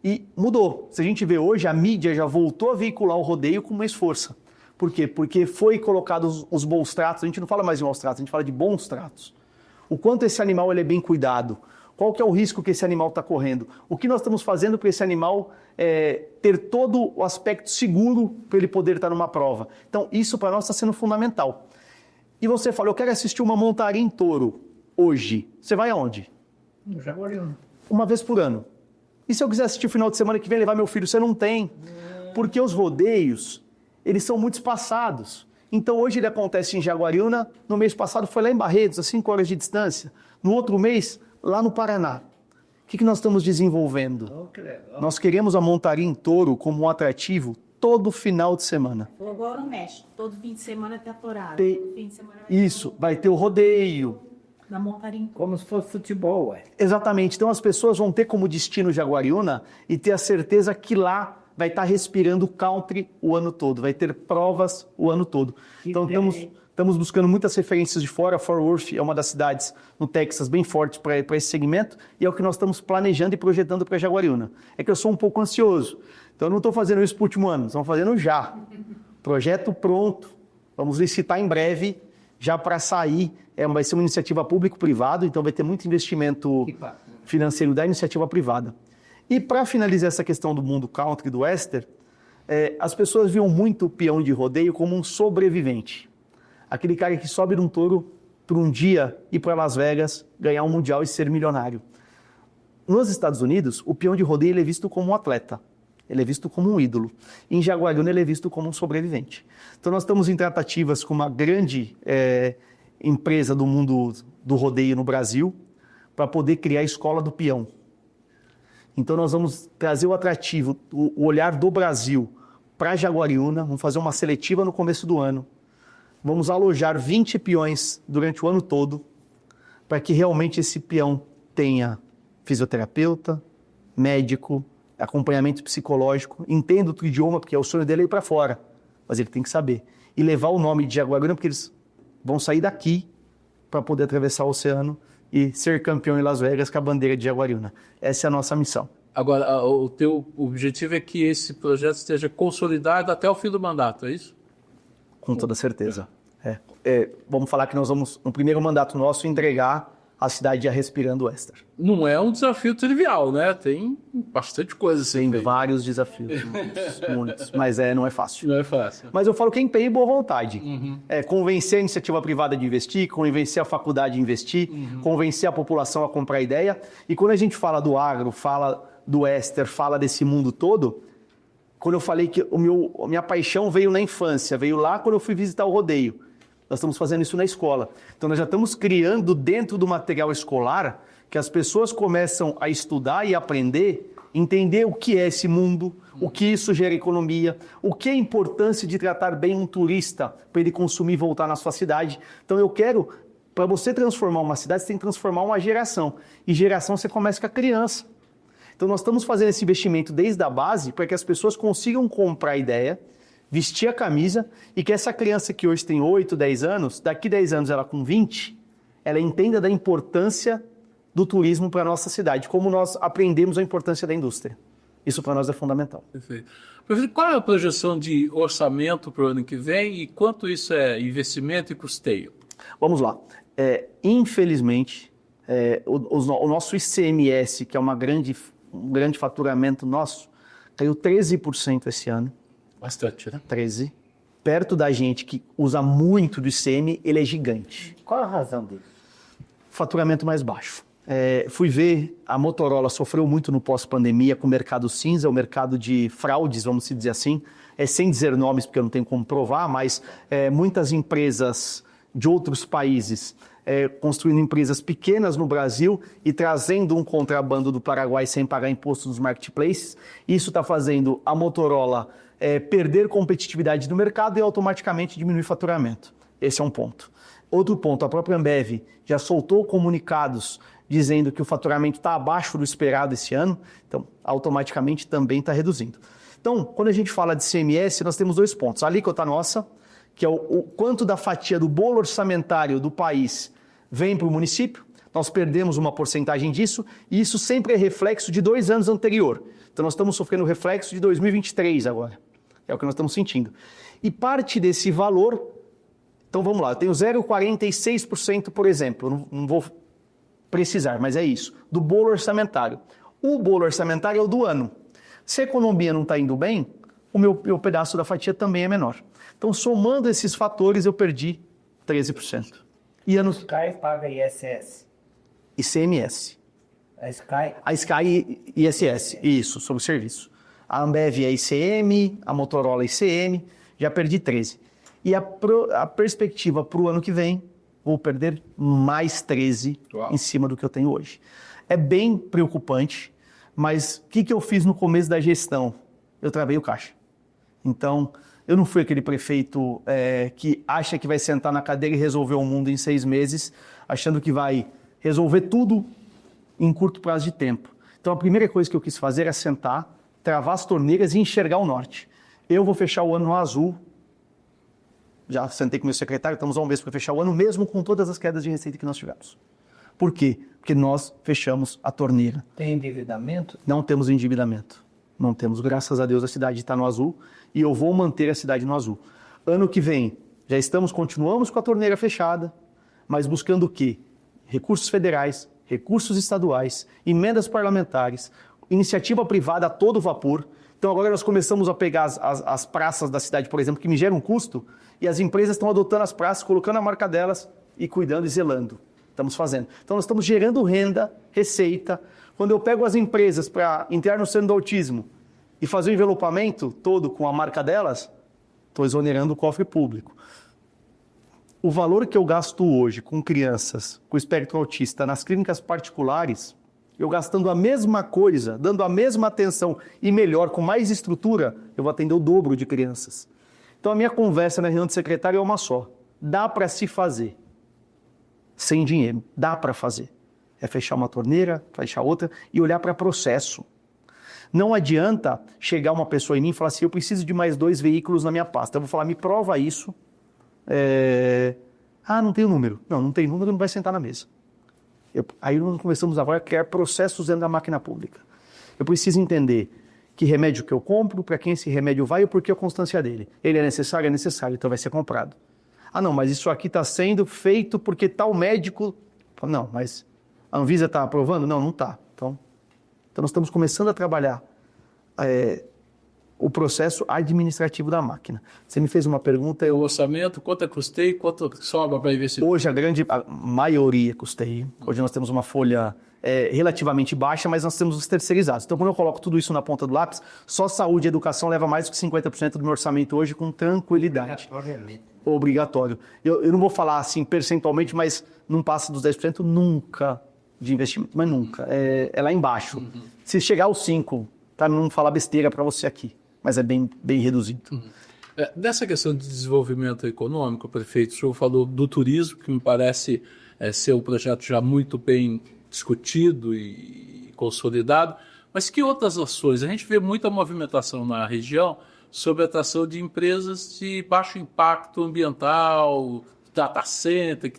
e mudou. Se a gente vê hoje, a mídia já voltou a veicular o rodeio com mais força. Por quê? Porque foi colocados os bons tratos, a gente não fala mais de maus tratos, a gente fala de bons tratos. O quanto esse animal ele é bem cuidado, qual que é o risco que esse animal está correndo, o que nós estamos fazendo para esse animal ter todo o aspecto seguro para ele poder estar numa prova. Então isso para nós está sendo fundamental. E você fala, eu quero assistir uma montaria em touro hoje, você vai aonde? No Jaguariúna. uma vez por ano. E se eu quiser assistir o final de semana que vem, levar meu filho? Você não tem. Porque os rodeios, eles são muito espaçados. Então hoje ele acontece em Jaguariúna, no mês passado foi lá em Barretos, a 5 horas de distância. No outro mês, lá no Paraná. O que nós estamos desenvolvendo? Nós queremos a montaria em touro como um atrativo todo final de semana. Agora no México, todo fim de semana tem a tourada. Tem- Fim de semana Isso, vai ter o rodeio. na montaria. Como se fosse futebol, ué. Exatamente. Então as pessoas vão ter como destino Jaguariúna e ter a certeza que lá vai estar respirando country o ano todo, vai ter provas o ano todo. Então estamos buscando muitas referências de fora. Fort Worth é uma das cidades no Texas bem fortes para esse segmento e é o que nós estamos planejando e projetando para Jaguariúna. É que eu sou um pouco ansioso, então eu não estou fazendo isso para o último ano, estamos fazendo já. Projeto pronto, vamos licitar em breve, já para sair. Vai ser uma iniciativa público-privado, então vai ter muito investimento financeiro da iniciativa privada. E para finalizar essa questão do mundo country, do western, as pessoas viam muito o peão de rodeio como um sobrevivente. Aquele cara que sobe num touro para um dia ir para Las Vegas, ganhar um mundial e ser milionário. Nos Estados Unidos, o peão de rodeio ele é visto como um atleta. Ele é visto como um ídolo. Em Jaguariúna, ele é visto como um sobrevivente. Então, nós estamos em tratativas com uma grande empresa do mundo do rodeio no Brasil para poder criar a escola do peão. Então, nós vamos trazer o atrativo, o olhar do Brasil para Jaguariúna. Vamos fazer uma seletiva no começo do ano. Vamos alojar 20 peões durante o ano todo para que realmente esse peão tenha fisioterapeuta, médico, acompanhamento psicológico, entenda outro idioma, porque é o sonho dele ir para fora, mas ele tem que saber. E levar o nome de Jaguariúna, porque eles vão sair daqui para poder atravessar o oceano e ser campeão em Las Vegas com a bandeira de Jaguariúna. Essa é a nossa missão. Agora, o teu objetivo é que esse projeto esteja consolidado até o fim do mandato, é isso? Com toda certeza. Vamos falar que nós vamos, no primeiro mandato nosso, entregar a cidade já respirando western. Não é um desafio trivial, né? Tem bastante coisa assim. Tem vários desafios, muitos, mas não é fácil. Não é fácil. Mas eu falo que é empenho e boa vontade. Convencer a iniciativa privada de investir, convencer a faculdade de investir, convencer a população a comprar ideia. E quando a gente fala do agro, fala do western, fala desse mundo todo, quando eu falei que a minha paixão veio na infância, veio lá quando eu fui visitar o rodeio. Nós estamos fazendo isso na escola. Então, nós já estamos criando dentro do material escolar que as pessoas começam a estudar e aprender, entender o que é esse mundo, o que isso gera economia, o que é a importância de tratar bem um turista para ele consumir e voltar na sua cidade. Então, eu quero, para você transformar uma cidade, você tem que transformar uma geração. E geração você começa com a criança. Então, nós estamos fazendo esse investimento desde a base para que as pessoas consigam comprar a ideia, vestir a camisa e que essa criança que hoje tem 8, 10 anos, daqui 10 anos ela com 20, ela entenda da importância do turismo para a nossa cidade, como nós aprendemos a importância da indústria. Isso para nós é fundamental. Perfeito. Prefeito, qual é a projeção de orçamento para o ano que vem e quanto isso é investimento e custeio? Vamos lá. Infelizmente, o nosso ICMS, que é um grande faturamento nosso, caiu 13% esse ano. Bastante, né? 13%. Perto da gente que usa muito do ICM, ele é gigante. Qual a razão disso? Faturamento mais baixo. Fui ver, a Motorola sofreu muito no pós-pandemia com o mercado cinza, o mercado de fraudes, vamos dizer assim, sem dizer nomes porque eu não tenho como provar, mas muitas empresas de outros países construindo empresas pequenas no Brasil e trazendo um contrabando do Paraguai sem pagar imposto nos marketplaces. Isso está fazendo a Motorola perder competitividade no mercado e automaticamente diminuir faturamento. Esse é um ponto. Outro ponto, a própria Ambev já soltou comunicados dizendo que o faturamento está abaixo do esperado esse ano, então automaticamente também está reduzindo. Então, quando a gente fala de CMS, nós temos 2 pontos. A alíquota nossa, que é o quanto da fatia do bolo orçamentário do país vem para o município, nós perdemos uma porcentagem disso, e isso sempre é reflexo de 2 anos anterior. Então nós estamos sofrendo o reflexo de 2023 agora, é o que nós estamos sentindo. E parte desse valor, então vamos lá, eu tenho 0,46%, por exemplo, não vou precisar, mas é isso, do bolo orçamentário. O bolo orçamentário é o do ano. Se a economia não está indo bem, o meu pedaço da fatia também é menor. Então, somando esses fatores, eu perdi 13%. E anos... Cai paga ISS. ICMS. A Sky. A Sky ISS, isso, sobre serviço. A Ambev é ICM, a Motorola é ICM, já perdi 13. E a perspectiva para o ano que vem, vou perder mais 13 Uau. em cima do que eu tenho hoje. É bem preocupante, mas o que eu fiz no começo da gestão? Eu travei o caixa. Então, eu não fui aquele prefeito que acha que vai sentar na cadeira e resolver o mundo em 6 meses, achando que vai resolver tudo em curto prazo de tempo. Então, a primeira coisa que eu quis fazer era sentar, travar as torneiras e enxergar o norte. Eu vou fechar o ano no azul. Já sentei com o meu secretário, estamos há um mês para fechar o ano, mesmo com todas as quedas de receita que nós tivemos. Por quê? Porque nós fechamos a torneira. Tem endividamento? Não temos endividamento. Não temos, graças a Deus, a cidade está no azul e eu vou manter a cidade no azul. Ano que vem, continuamos com a torneira fechada, mas buscando o quê? Recursos federais, recursos estaduais, emendas parlamentares, iniciativa privada a todo vapor. Então agora nós começamos a pegar as praças da cidade, por exemplo, que me geram um custo, e as empresas estão adotando as praças, colocando a marca delas e cuidando e zelando. Estamos fazendo. Então nós estamos gerando renda, receita. Quando eu pego as empresas para entrar no centro do autismo e fazer o envelopamento todo com a marca delas, estou exonerando o cofre público. O valor que eu gasto hoje com crianças com espectro autista nas clínicas particulares, eu gastando a mesma coisa, dando a mesma atenção e melhor, com mais estrutura, eu vou atender o dobro de crianças. Então a minha conversa na reunião de secretário é uma só. Dá para se fazer. Sem dinheiro. Dá para fazer. É fechar uma torneira, fechar outra e olhar para processo. Não adianta chegar uma pessoa em mim e falar assim, eu preciso de mais 2 veículos na minha pasta. Eu vou falar, me prova isso. Não tem número. Não tem número, não vai sentar na mesa. Aí nós começamos agora a criar processos dentro da máquina pública. Eu preciso entender que remédio que eu compro, para quem esse remédio vai e por que a constância dele. Ele é necessário, então vai ser comprado. Não, mas isso aqui está sendo feito porque tal médico... Não, mas a Anvisa está aprovando? Não está. Então nós estamos começando a trabalhar o processo administrativo da máquina. Você me fez uma pergunta... O orçamento, quanto custei, quanto sobra para investir? Hoje a maioria custei. Hoje nós temos uma folha relativamente baixa, mas nós temos os terceirizados. Então quando eu coloco tudo isso na ponta do lápis, só saúde e educação leva mais do que 50% do meu orçamento hoje com tranquilidade. Obrigatório. Eu não vou falar assim percentualmente, mas não passa dos 10% nunca de investimento, mas nunca. É lá embaixo. Se chegar aos 5%, para não falar besteira para você aqui, mas é bem reduzido. Nessa questão de desenvolvimento econômico, prefeito, o senhor falou do turismo, que me parece ser um projeto já muito bem discutido e consolidado, mas que outras ações? A gente vê muita movimentação na região sobre a atração de empresas de baixo impacto ambiental, data center,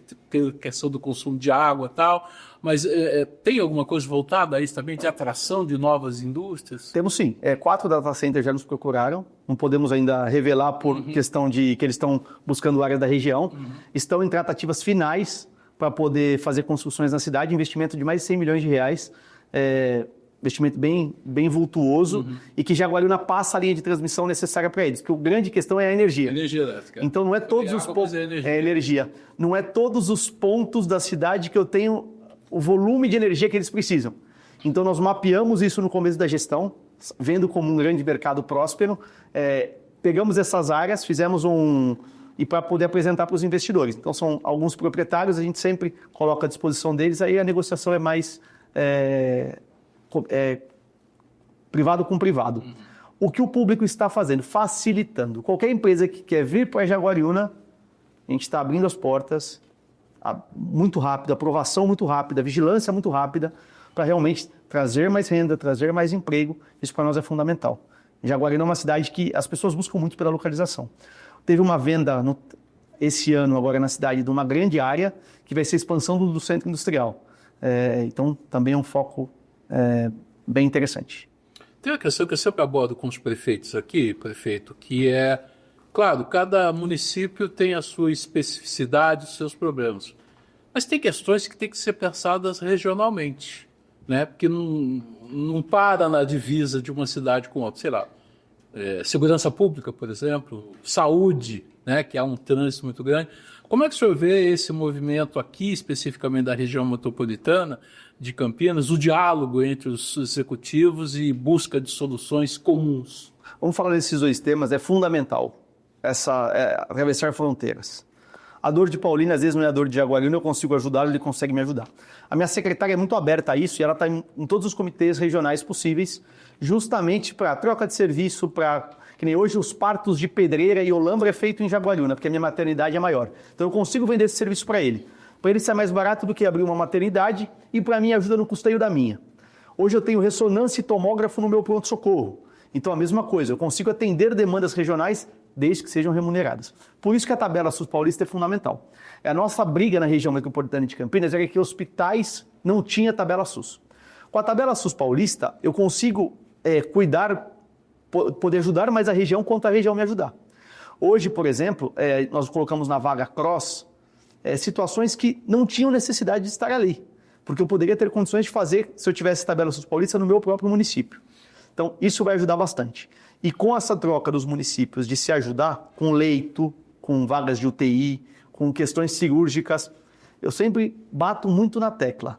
questão do consumo de água e tal, mas tem alguma coisa voltada a isso também, de atração de novas indústrias? Temos sim. 4 data centers já nos procuraram, não podemos ainda revelar por questão de que eles estão buscando áreas da região, estão em tratativas finais para poder fazer construções na cidade, investimento de mais de 100 milhões de reais, investimento bem vultuoso e que Jaguariúna passa a linha de transmissão necessária para eles, porque a grande questão é a energia. Energia elétrica. Então não é todos os pontos... energia. Não é todos os pontos da cidade que eu tenho o volume de energia que eles precisam. Então nós mapeamos isso no começo da gestão, vendo como um grande mercado próspero, pegamos essas áreas, fizemos e para poder apresentar para os investidores. Então são alguns proprietários, a gente sempre coloca à disposição deles, aí a negociação é mais privado com privado. O que o público está fazendo? Facilitando. Qualquer empresa que quer vir para Jaguariúna, a gente está abrindo as portas muito rápido, aprovação muito rápida, vigilância muito rápida, para realmente trazer mais renda, trazer mais emprego. Isso para nós é fundamental. Jaguariúna é uma cidade que as pessoas buscam muito pela localização. Teve uma venda esse ano agora na cidade de uma grande área que vai ser a expansão do centro industrial. Então também é um foco bem interessante. Tem uma questão que eu sempre abordo com os prefeitos aqui, prefeito, que claro, cada município tem a sua especificidade, os seus problemas. Mas tem questões que têm que ser pensadas regionalmente, né? Porque não para na divisa de uma cidade com outra. Sei lá, segurança pública, por exemplo, saúde, né? Que há um trânsito muito grande. Como é que o senhor vê esse movimento aqui, especificamente da região metropolitana, de Campinas, o diálogo entre os executivos e busca de soluções comuns? Vamos falar desses dois temas, é fundamental, atravessar fronteiras. A dor de Paulínia, às vezes, não é a dor de Jaguariúna, eu consigo ajudá-lo, ele consegue me ajudar. A minha secretária é muito aberta a isso e ela está em todos os comitês regionais possíveis, justamente para troca de serviço, que nem hoje os partos de Pedreira e Olambra é feito em Jaguariúna, porque a minha maternidade é maior. Então eu consigo vender esse serviço para ele. Para ele sai mais barato do que abrir uma maternidade e para mim ajuda no custeio da minha. Hoje eu tenho ressonância e tomógrafo no meu pronto-socorro. Então a mesma coisa, eu consigo atender demandas regionais desde que sejam remuneradas. Por isso que a tabela SUS paulista é fundamental. A nossa briga na região metropolitana de Campinas era que hospitais não tinham tabela SUS. Com a tabela SUS paulista, eu consigo poder ajudar mais a região quanto a região me ajudar. Hoje, por exemplo, nós colocamos na vaga Cross situações que não tinham necessidade de estar ali, porque eu poderia ter condições de fazer, se eu tivesse tabela SUS paulista, no meu próprio município. Então, isso vai ajudar bastante. E com essa troca dos municípios de se ajudar com leito, com vagas de UTI, com questões cirúrgicas, eu sempre bato muito na tecla.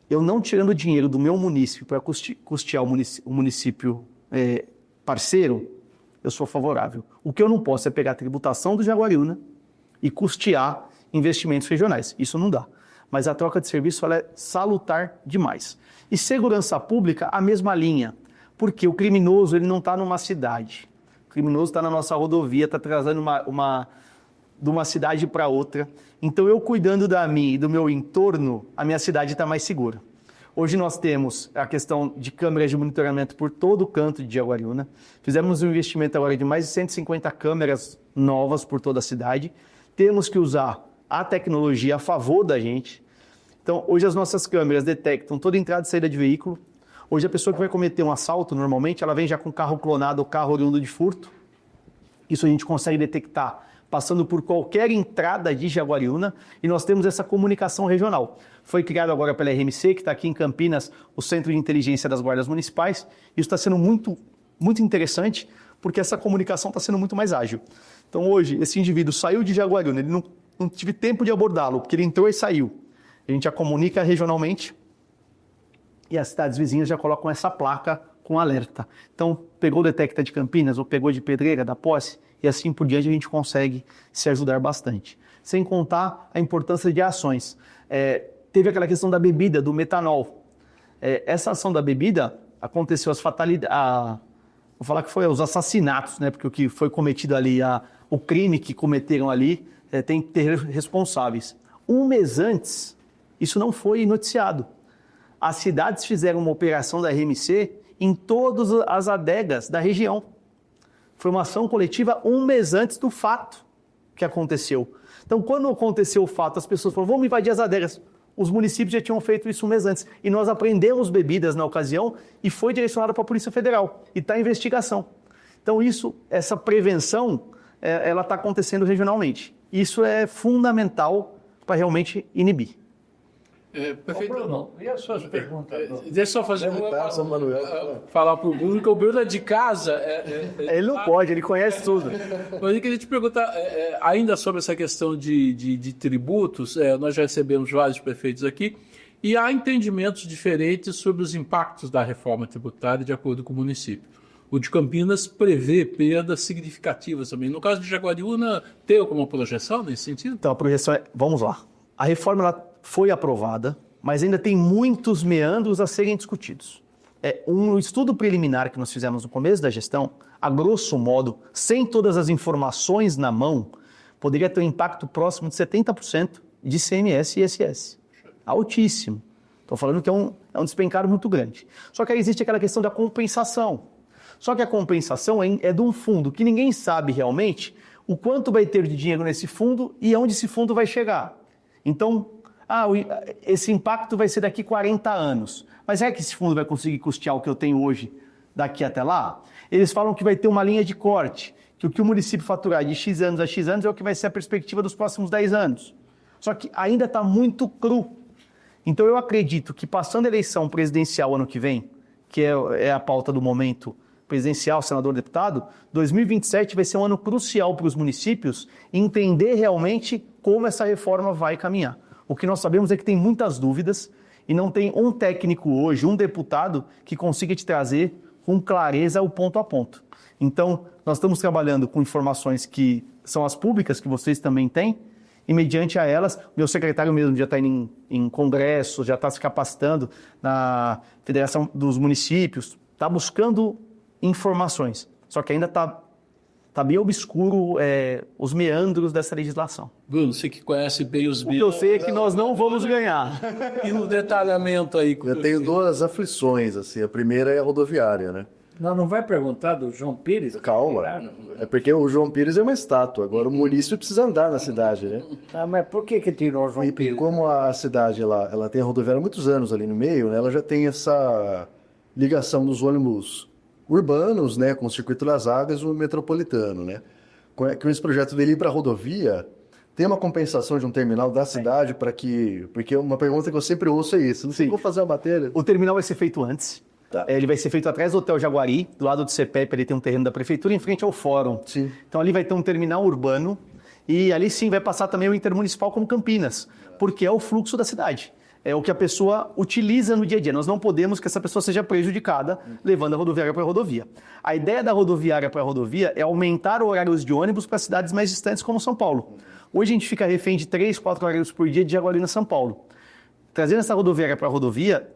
Eu não tirando dinheiro do meu município para custear o município parceiro, eu sou favorável. O que eu não posso é pegar a tributação do Jaguariúna e custear investimentos regionais. Isso não dá. Mas a troca de serviço ela é salutar demais. E segurança pública, a mesma linha. Porque o criminoso ele não está numa cidade. O criminoso está na nossa rodovia, está trazendo de uma cidade para outra. Então, eu cuidando da minha e do meu entorno, a minha cidade está mais segura. Hoje nós temos a questão de câmeras de monitoramento por todo o canto de Jaguariúna. Fizemos um investimento agora de mais de 150 câmeras novas por toda a cidade. Temos que usar a tecnologia a favor da gente. Então, hoje as nossas câmeras detectam toda entrada e saída de veículo. Hoje a pessoa que vai cometer um assalto, normalmente, ela vem já com carro clonado ou carro oriundo de furto. Isso a gente consegue detectar passando por qualquer entrada de Jaguariúna e nós temos essa comunicação regional. Foi criado agora pela RMC, que está aqui em Campinas, o Centro de Inteligência das Guardas Municipais. Isso está sendo muito, muito interessante, porque essa comunicação está sendo muito mais ágil. Então hoje, esse indivíduo saiu de Jaguariúna, ele não tive tempo de abordá-lo, porque ele entrou e saiu. A gente já comunica regionalmente, e as cidades vizinhas já colocam essa placa com alerta. Então, pegou o Detecta de Campinas ou pegou de Pedreira, da posse, e assim por diante a gente consegue se ajudar bastante. Sem contar a importância de ações. Teve aquela questão da bebida, do metanol. Essa ação da bebida, aconteceu as fatalidades, vou falar que foi os assassinatos, né? Porque o que foi cometido ali, o crime que cometeram ali, tem que ter responsáveis. Um mês antes, isso não foi noticiado. As cidades fizeram uma operação da RMC em todas as adegas da região. Foi uma ação coletiva um mês antes do fato que aconteceu. Então, quando aconteceu o fato, as pessoas falaram, vamos invadir as adegas. Os municípios já tinham feito isso um mês antes. E nós apreendemos bebidas na ocasião e foi direcionado para a Polícia Federal. E está em investigação. Então, essa prevenção, ela está acontecendo regionalmente. Isso é fundamental para realmente inibir. Perfeito. Bruno, e as suas perguntas? Deixa eu só fazer falar para o Bruno, que o Bruno é de casa. Ele não pode, ele conhece tudo. Mas eu queria te perguntar, ainda sobre essa questão de tributos, nós já recebemos vários prefeitos aqui, e há entendimentos diferentes sobre os impactos da reforma tributária de acordo com o município. O de Campinas prevê perdas significativas também. No caso de Jaguariúna, tem alguma projeção nesse sentido? Então, a projeção vamos lá. A reforma ela foi aprovada, mas ainda tem muitos meandros a serem discutidos. Um estudo preliminar que nós fizemos no começo da gestão, a grosso modo, sem todas as informações na mão, poderia ter um impacto próximo de 70% de ICMS e ISS. Altíssimo. Estou falando que é um despencaro muito grande. Só que aí existe aquela questão da compensação. Só que a compensação é de um fundo que ninguém sabe realmente o quanto vai ter de dinheiro nesse fundo e aonde esse fundo vai chegar. Então, esse impacto vai ser daqui 40 anos. Mas é que esse fundo vai conseguir custear o que eu tenho hoje daqui até lá? Eles falam que vai ter uma linha de corte, que o que o município faturar de X anos a X anos é o que vai ser a perspectiva dos próximos 10 anos. Só que ainda está muito cru. Então eu acredito que passando a eleição presidencial ano que vem, que é a pauta do momento presidencial, senador, deputado, 2027 vai ser um ano crucial para os municípios entender realmente como essa reforma vai caminhar. O que nós sabemos é que tem muitas dúvidas E não tem um técnico hoje, um deputado, que consiga te trazer com clareza o ponto a ponto. Então, nós estamos trabalhando com informações que são as públicas, que vocês também têm, e mediante a elas, meu secretário mesmo já está indo em congresso, já está se capacitando na Federação dos Municípios, está buscando informações. Só que ainda está bem obscuro os meandros dessa legislação. Bruno, você que conhece bem os O que eu sei é que nós não vamos ganhar. E no detalhamento aí. Eu tenho duas aflições, assim. A primeira é a rodoviária, né? Não vai perguntar do João Pires? Calma. É porque o João Pires é uma estátua. Agora o munícipe precisa andar na cidade, né? Ah, mas por que tirou o João E Pires? como a cidade ela tem a rodoviária há muitos anos ali no meio, né? Ela já tem essa ligação dos ônibus urbanos, né? Com o Circuito das Águas e o metropolitano, né? Com esse projeto dele ir para a rodovia, tem uma compensação de um terminal da cidade para que... Porque uma pergunta que eu sempre ouço é isso. Não sei, vou fazer uma matéria. O terminal vai ser feito antes. Tá. Ele vai ser feito atrás do Hotel Jaguari, do lado do CEPEP, ali tem um terreno da prefeitura, em frente ao fórum. Sim. Então ali vai ter um terminal urbano e ali sim vai passar também o intermunicipal como Campinas, porque é o fluxo da cidade. É o que a pessoa utiliza no dia a dia. Nós não podemos que essa pessoa seja prejudicada levando a rodoviária para a rodovia. A ideia da rodoviária para a rodovia é aumentar horários de ônibus para cidades mais distantes como São Paulo. Hoje a gente fica refém de 3, 4 horários por dia de Jaguarina, São Paulo. Trazendo essa rodoviária para a rodovia,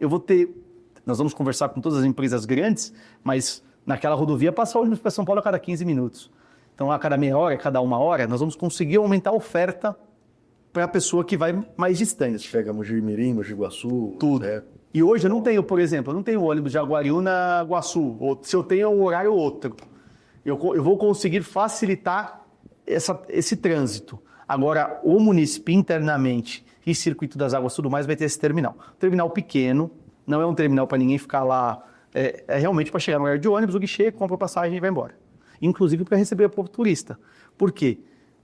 nós vamos conversar com todas as empresas grandes, mas naquela rodovia passa ônibus para São Paulo a cada 15 minutos. Então, a cada meia hora, a cada 1 hora, nós vamos conseguir aumentar a oferta para a pessoa que vai mais distante. Pega Mogi Mirim, Mogi Guaçu. Tudo. Né? E hoje eu não tenho, por exemplo, ônibus de Jaguariúna, Guaçu. Ou, se eu tenho um horário outro, eu vou conseguir facilitar esse trânsito. Agora, o município internamente e Circuito das Águas, tudo mais, vai ter esse terminal. Terminal pequeno, não é um terminal para ninguém ficar lá, é realmente para chegar no horário de ônibus, o guichê, compra a passagem e vai embora. Inclusive para receber o povo turista. Por quê?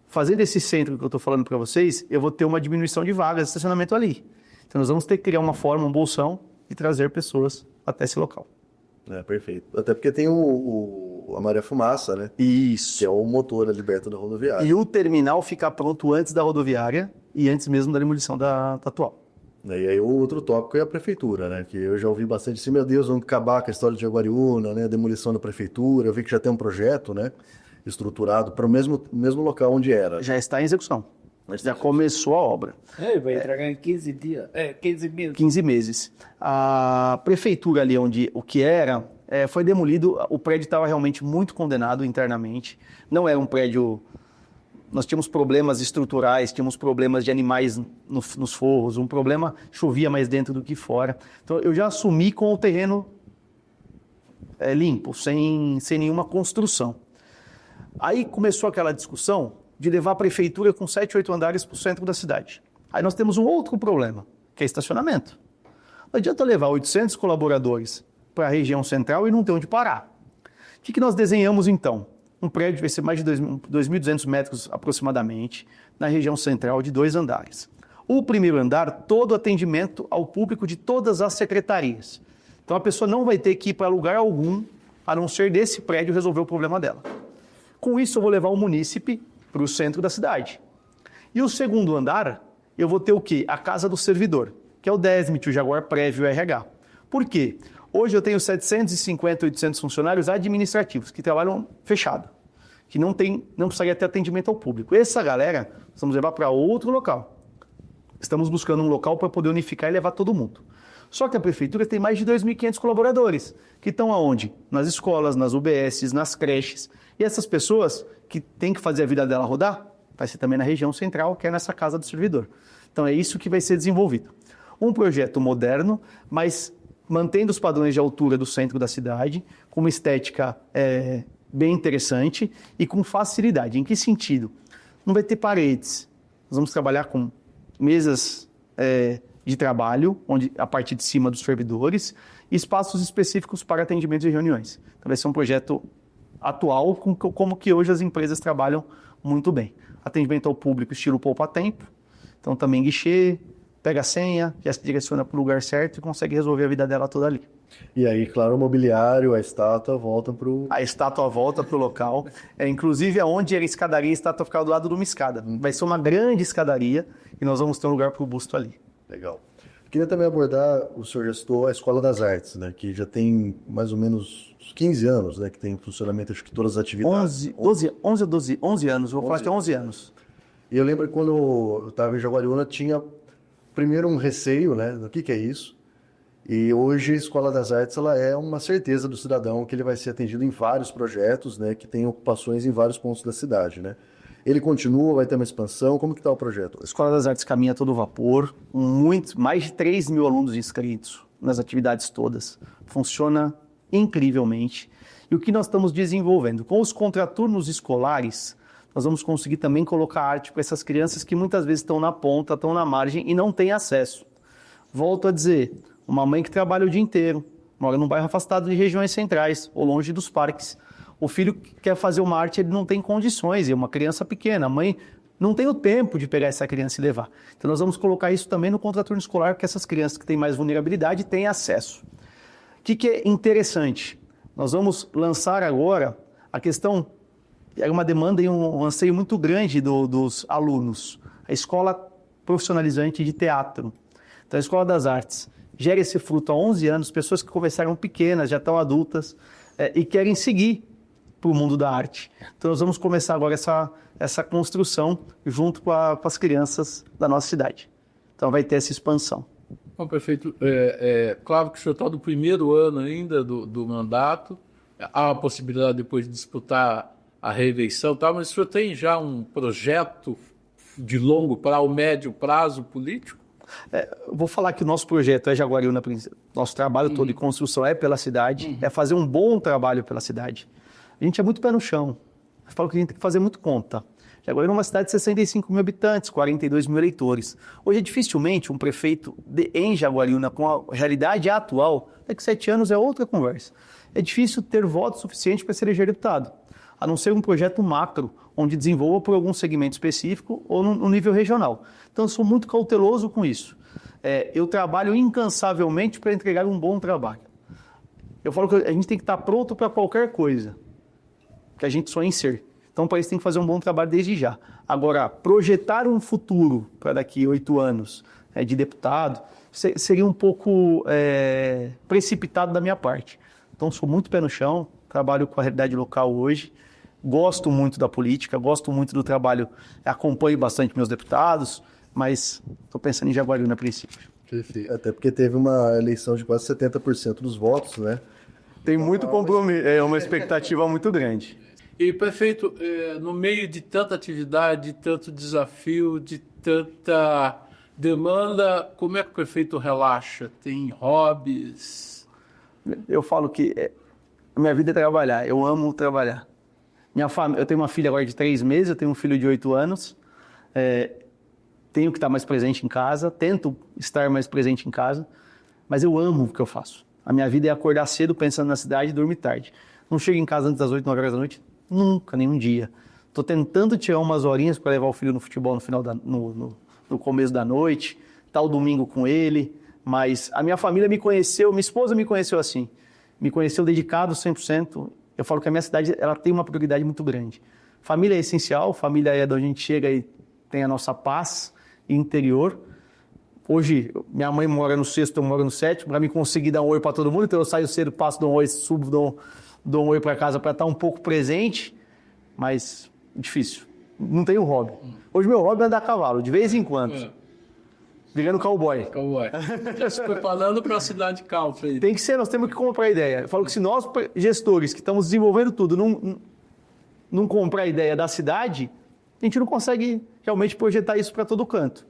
Fazendo esse centro que eu estou falando para vocês, eu vou ter uma diminuição de vagas de estacionamento ali. Então nós vamos ter que criar uma forma, um bolsão e trazer pessoas até esse local. Perfeito. Até porque tem a Maré Fumaça, né? Isso. Que é o motor liberta da rodoviária. E o terminal fica pronto antes da rodoviária e antes mesmo da demolição da atual. E aí o outro tópico é a prefeitura, né? Que eu já ouvi bastante assim, meu Deus, vamos acabar com a história de Jaguariúna, né? A demolição da prefeitura. Eu vi que já tem um projeto, né? Estruturado para o mesmo local onde era. Já está em execução. Já começou a obra. Vai entregar em 15 dias. 15 meses. 15 meses. A prefeitura ali onde o que era, foi demolido. O prédio estava realmente muito condenado internamente. Não era um prédio... Nós tínhamos problemas estruturais, tínhamos problemas de animais nos forros, um problema chovia mais dentro do que fora. Então eu já assumi com o terreno limpo, sem nenhuma construção. Aí começou aquela discussão de levar a prefeitura com 7, 8 andares para o centro da cidade. Aí nós temos um outro problema, que é estacionamento. Não adianta levar 800 colaboradores para a região central e não ter onde parar. O que nós desenhamos então? Um prédio vai ser mais de 2.200 metros aproximadamente, na região central, de 2 andares. O primeiro andar, todo atendimento ao público de todas as secretarias. Então a pessoa não vai ter que ir para lugar algum, a não ser desse prédio resolver o problema dela. Com isso eu vou levar o munícipe para o centro da cidade. E o segundo andar, eu vou ter o quê? A casa do servidor, que é o DESMIT, o Jaguar Prévio, o RH. Por quê? Hoje eu tenho 750, 800 funcionários administrativos que trabalham fechado, que não precisaria ter atendimento ao público. Essa galera, nós vamos levar para outro local. Estamos buscando um local para poder unificar e levar todo mundo. Só que a prefeitura tem mais de 2.500 colaboradores, que estão aonde? Nas escolas, nas UBSs, nas creches. E essas pessoas que têm que fazer a vida dela rodar, vai ser também na região central, que é nessa casa do servidor. Então é isso que vai ser desenvolvido. Um projeto moderno, mas mantendo os padrões de altura do centro da cidade, com uma estética bem interessante e com facilidade. Em que sentido? Não vai ter paredes. Nós vamos trabalhar com mesas de trabalho, onde a parte de cima dos servidores, e espaços específicos para atendimentos e reuniões. Então vai ser um projeto atual, como que hoje as empresas trabalham muito bem. Atendimento ao público estilo poupa-tempo, então também guichê, pega a senha, já se direciona para o lugar certo e consegue resolver a vida dela toda ali. E aí, claro, o mobiliário, a estátua volta para o... A estátua volta para o local. Inclusive, onde era a escadaria, a estátua fica do lado de uma escada. Vai ser uma grande escadaria e nós vamos ter um lugar para o busto ali. Legal. Queria também abordar, o senhor já citou a Escola das Artes, né, que já tem mais ou menos 15 anos, né, que tem em funcionamento, acho que todas as atividades. 11 anos, vou falar que é 11 anos. E eu lembro que quando eu estava em Jaguariúna, tinha primeiro um receio, né, do que é isso. E hoje a Escola das Artes ela é uma certeza do cidadão que ele vai ser atendido em vários projetos, né, que tem ocupações em vários pontos da cidade, né. Ele continua, vai ter uma expansão, como que está o projeto? A Escola das Artes caminha a todo vapor, mais de 3 mil alunos inscritos nas atividades todas. Funciona incrivelmente. E o que nós estamos desenvolvendo? Com os contraturnos escolares, nós vamos conseguir também colocar arte para essas crianças que muitas vezes estão na ponta, estão na margem e não têm acesso. Volto a dizer, uma mãe que trabalha o dia inteiro, mora num bairro afastado de regiões centrais ou longe dos parques. O filho que quer fazer uma arte, ele não tem condições, é uma criança pequena, a mãe não tem o tempo de pegar essa criança e levar. Então nós vamos colocar isso também no contraturno escolar, porque essas crianças que têm mais vulnerabilidade têm acesso. O que é interessante? Nós vamos lançar agora a questão, é uma demanda e um anseio muito grande dos alunos, a escola profissionalizante de teatro. Então a Escola das Artes gera esse fruto há 11 anos, pessoas que começaram pequenas, já estão adultas e querem seguir para o mundo da arte. Então nós vamos começar agora essa construção junto com as crianças da nossa cidade. Então vai ter essa expansão. Bom, prefeito, claro que o senhor está no primeiro ano ainda do mandato, há a possibilidade depois de disputar a reeleição e tal, mas o senhor tem já um projeto de longo prazo, ou médio prazo político? Vou falar que o nosso projeto é Jaguariúna, nosso trabalho todo de construção é pela cidade, é fazer um bom trabalho pela cidade. A gente é muito pé no chão, eu falo que a gente tem que fazer muito conta. Jaguariúna é uma cidade de 65 mil habitantes, 42 mil eleitores. Hoje, dificilmente, um prefeito em Jaguariúna, com a realidade atual, daqui a 7 anos é outra conversa. É difícil ter voto suficiente para se eleger deputado, a não ser um projeto macro, onde desenvolva por algum segmento específico ou no nível regional. Então, eu sou muito cauteloso com isso. Eu trabalho incansavelmente para entregar um bom trabalho. Eu falo que a gente tem que estar pronto para qualquer coisa que a gente sonha em ser. Então, para isso, tem que fazer um bom trabalho desde já. Agora, projetar um futuro para daqui 8 anos de deputado seria um pouco precipitado da minha parte. Então, sou muito pé no chão, trabalho com a realidade local hoje, gosto muito da política, gosto muito do trabalho, acompanho bastante meus deputados, mas estou pensando em Jaguariúna a princípio. Perfeito. Até porque teve uma eleição de quase 70% dos votos, né? Tem muito compromisso, é uma expectativa muito grande. E, prefeito, no meio de tanta atividade, de tanto desafio, de tanta demanda, como é que o prefeito relaxa? Tem hobbies? Eu falo que minha vida é trabalhar, eu amo trabalhar. Eu tenho uma filha agora de 3 meses, eu tenho um filho de 8 anos, tenho que estar mais presente em casa, tento estar mais presente em casa, mas eu amo o que eu faço. A minha vida é acordar cedo pensando na cidade e dormir tarde. Não chego em casa antes das 8, 9 horas da noite, nunca, nenhum dia. Estou tentando tirar umas horinhas para levar o filho no futebol no começo da noite, tal domingo com ele, mas a minha família me conheceu, minha esposa me conheceu assim, me conheceu dedicado 100%. Eu falo que a minha cidade ela tem uma prioridade muito grande. Família é essencial, família é de onde a gente chega e tem a nossa paz interior. Hoje, minha mãe mora no 6º, eu moro no 7º, para me conseguir dar um oi para todo mundo, então eu saio cedo, passo, dou um oi, subo, dou um oi para casa para estar um pouco presente, mas difícil. Não tenho hobby. Hoje meu hobby é andar a cavalo, de vez em quando. Virando cowboy. Cowboy. Já se preparando para a cidade country. Tem que ser, nós temos que comprar a ideia. Eu falo que se nós, gestores, que estamos desenvolvendo tudo, não comprar a ideia da cidade, a gente não consegue realmente projetar isso para todo canto.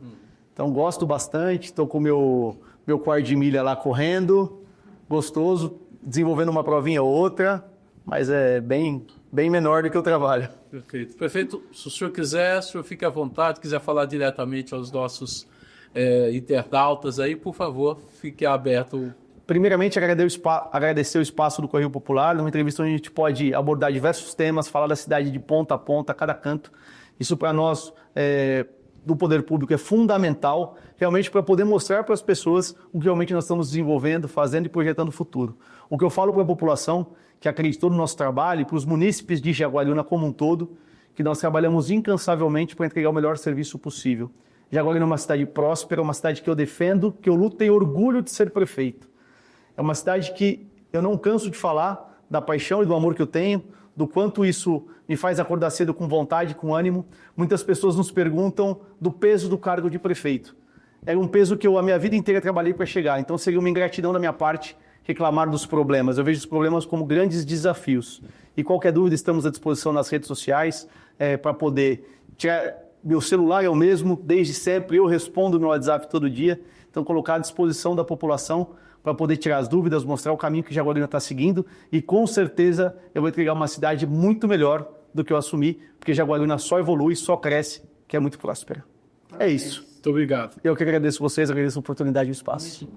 Então, gosto bastante, estou com o meu quarto de milha lá correndo, gostoso, desenvolvendo uma provinha ou outra, mas é bem menor do que eu trabalho. Perfeito. Prefeito, se o senhor quiser, o senhor fique à vontade, quiser falar diretamente aos nossos internautas aí, por favor, fique aberto. Primeiramente, agradecer o espaço do Correio Popular, numa entrevista onde a gente pode abordar diversos temas, falar da cidade de ponta a ponta, cada canto. Isso para nós, do poder público, é fundamental, realmente para poder mostrar para as pessoas o que realmente nós estamos desenvolvendo, fazendo e projetando o futuro. O que eu falo para a população, que acreditou no nosso trabalho, e para os munícipes de Jaguariúna como um todo, que nós trabalhamos incansavelmente para entregar o melhor serviço possível. Jaguariúna é uma cidade próspera, uma cidade que eu defendo, que eu luto, tenho orgulho de ser prefeito. É uma cidade que eu não canso de falar da paixão e do amor que eu tenho, do quanto isso me faz acordar cedo com vontade, com ânimo. Muitas pessoas nos perguntam do peso do cargo de prefeito. Era um peso que eu a minha vida inteira trabalhei para chegar, então seria uma ingratidão da minha parte reclamar dos problemas. Eu vejo os problemas como grandes desafios. E qualquer dúvida, estamos à disposição nas redes sociais para poder tirar. Meu celular é o mesmo, desde sempre, eu respondo no WhatsApp todo dia, então colocar à disposição da população para poder tirar as dúvidas, mostrar o caminho que Jaguariúna está seguindo e com certeza eu vou entregar uma cidade muito melhor do que eu assumi, porque Jaguariúna só evolui, só cresce, que é muito próspera. É isso. Muito obrigado. Eu que agradeço vocês, agradeço a oportunidade e o espaço.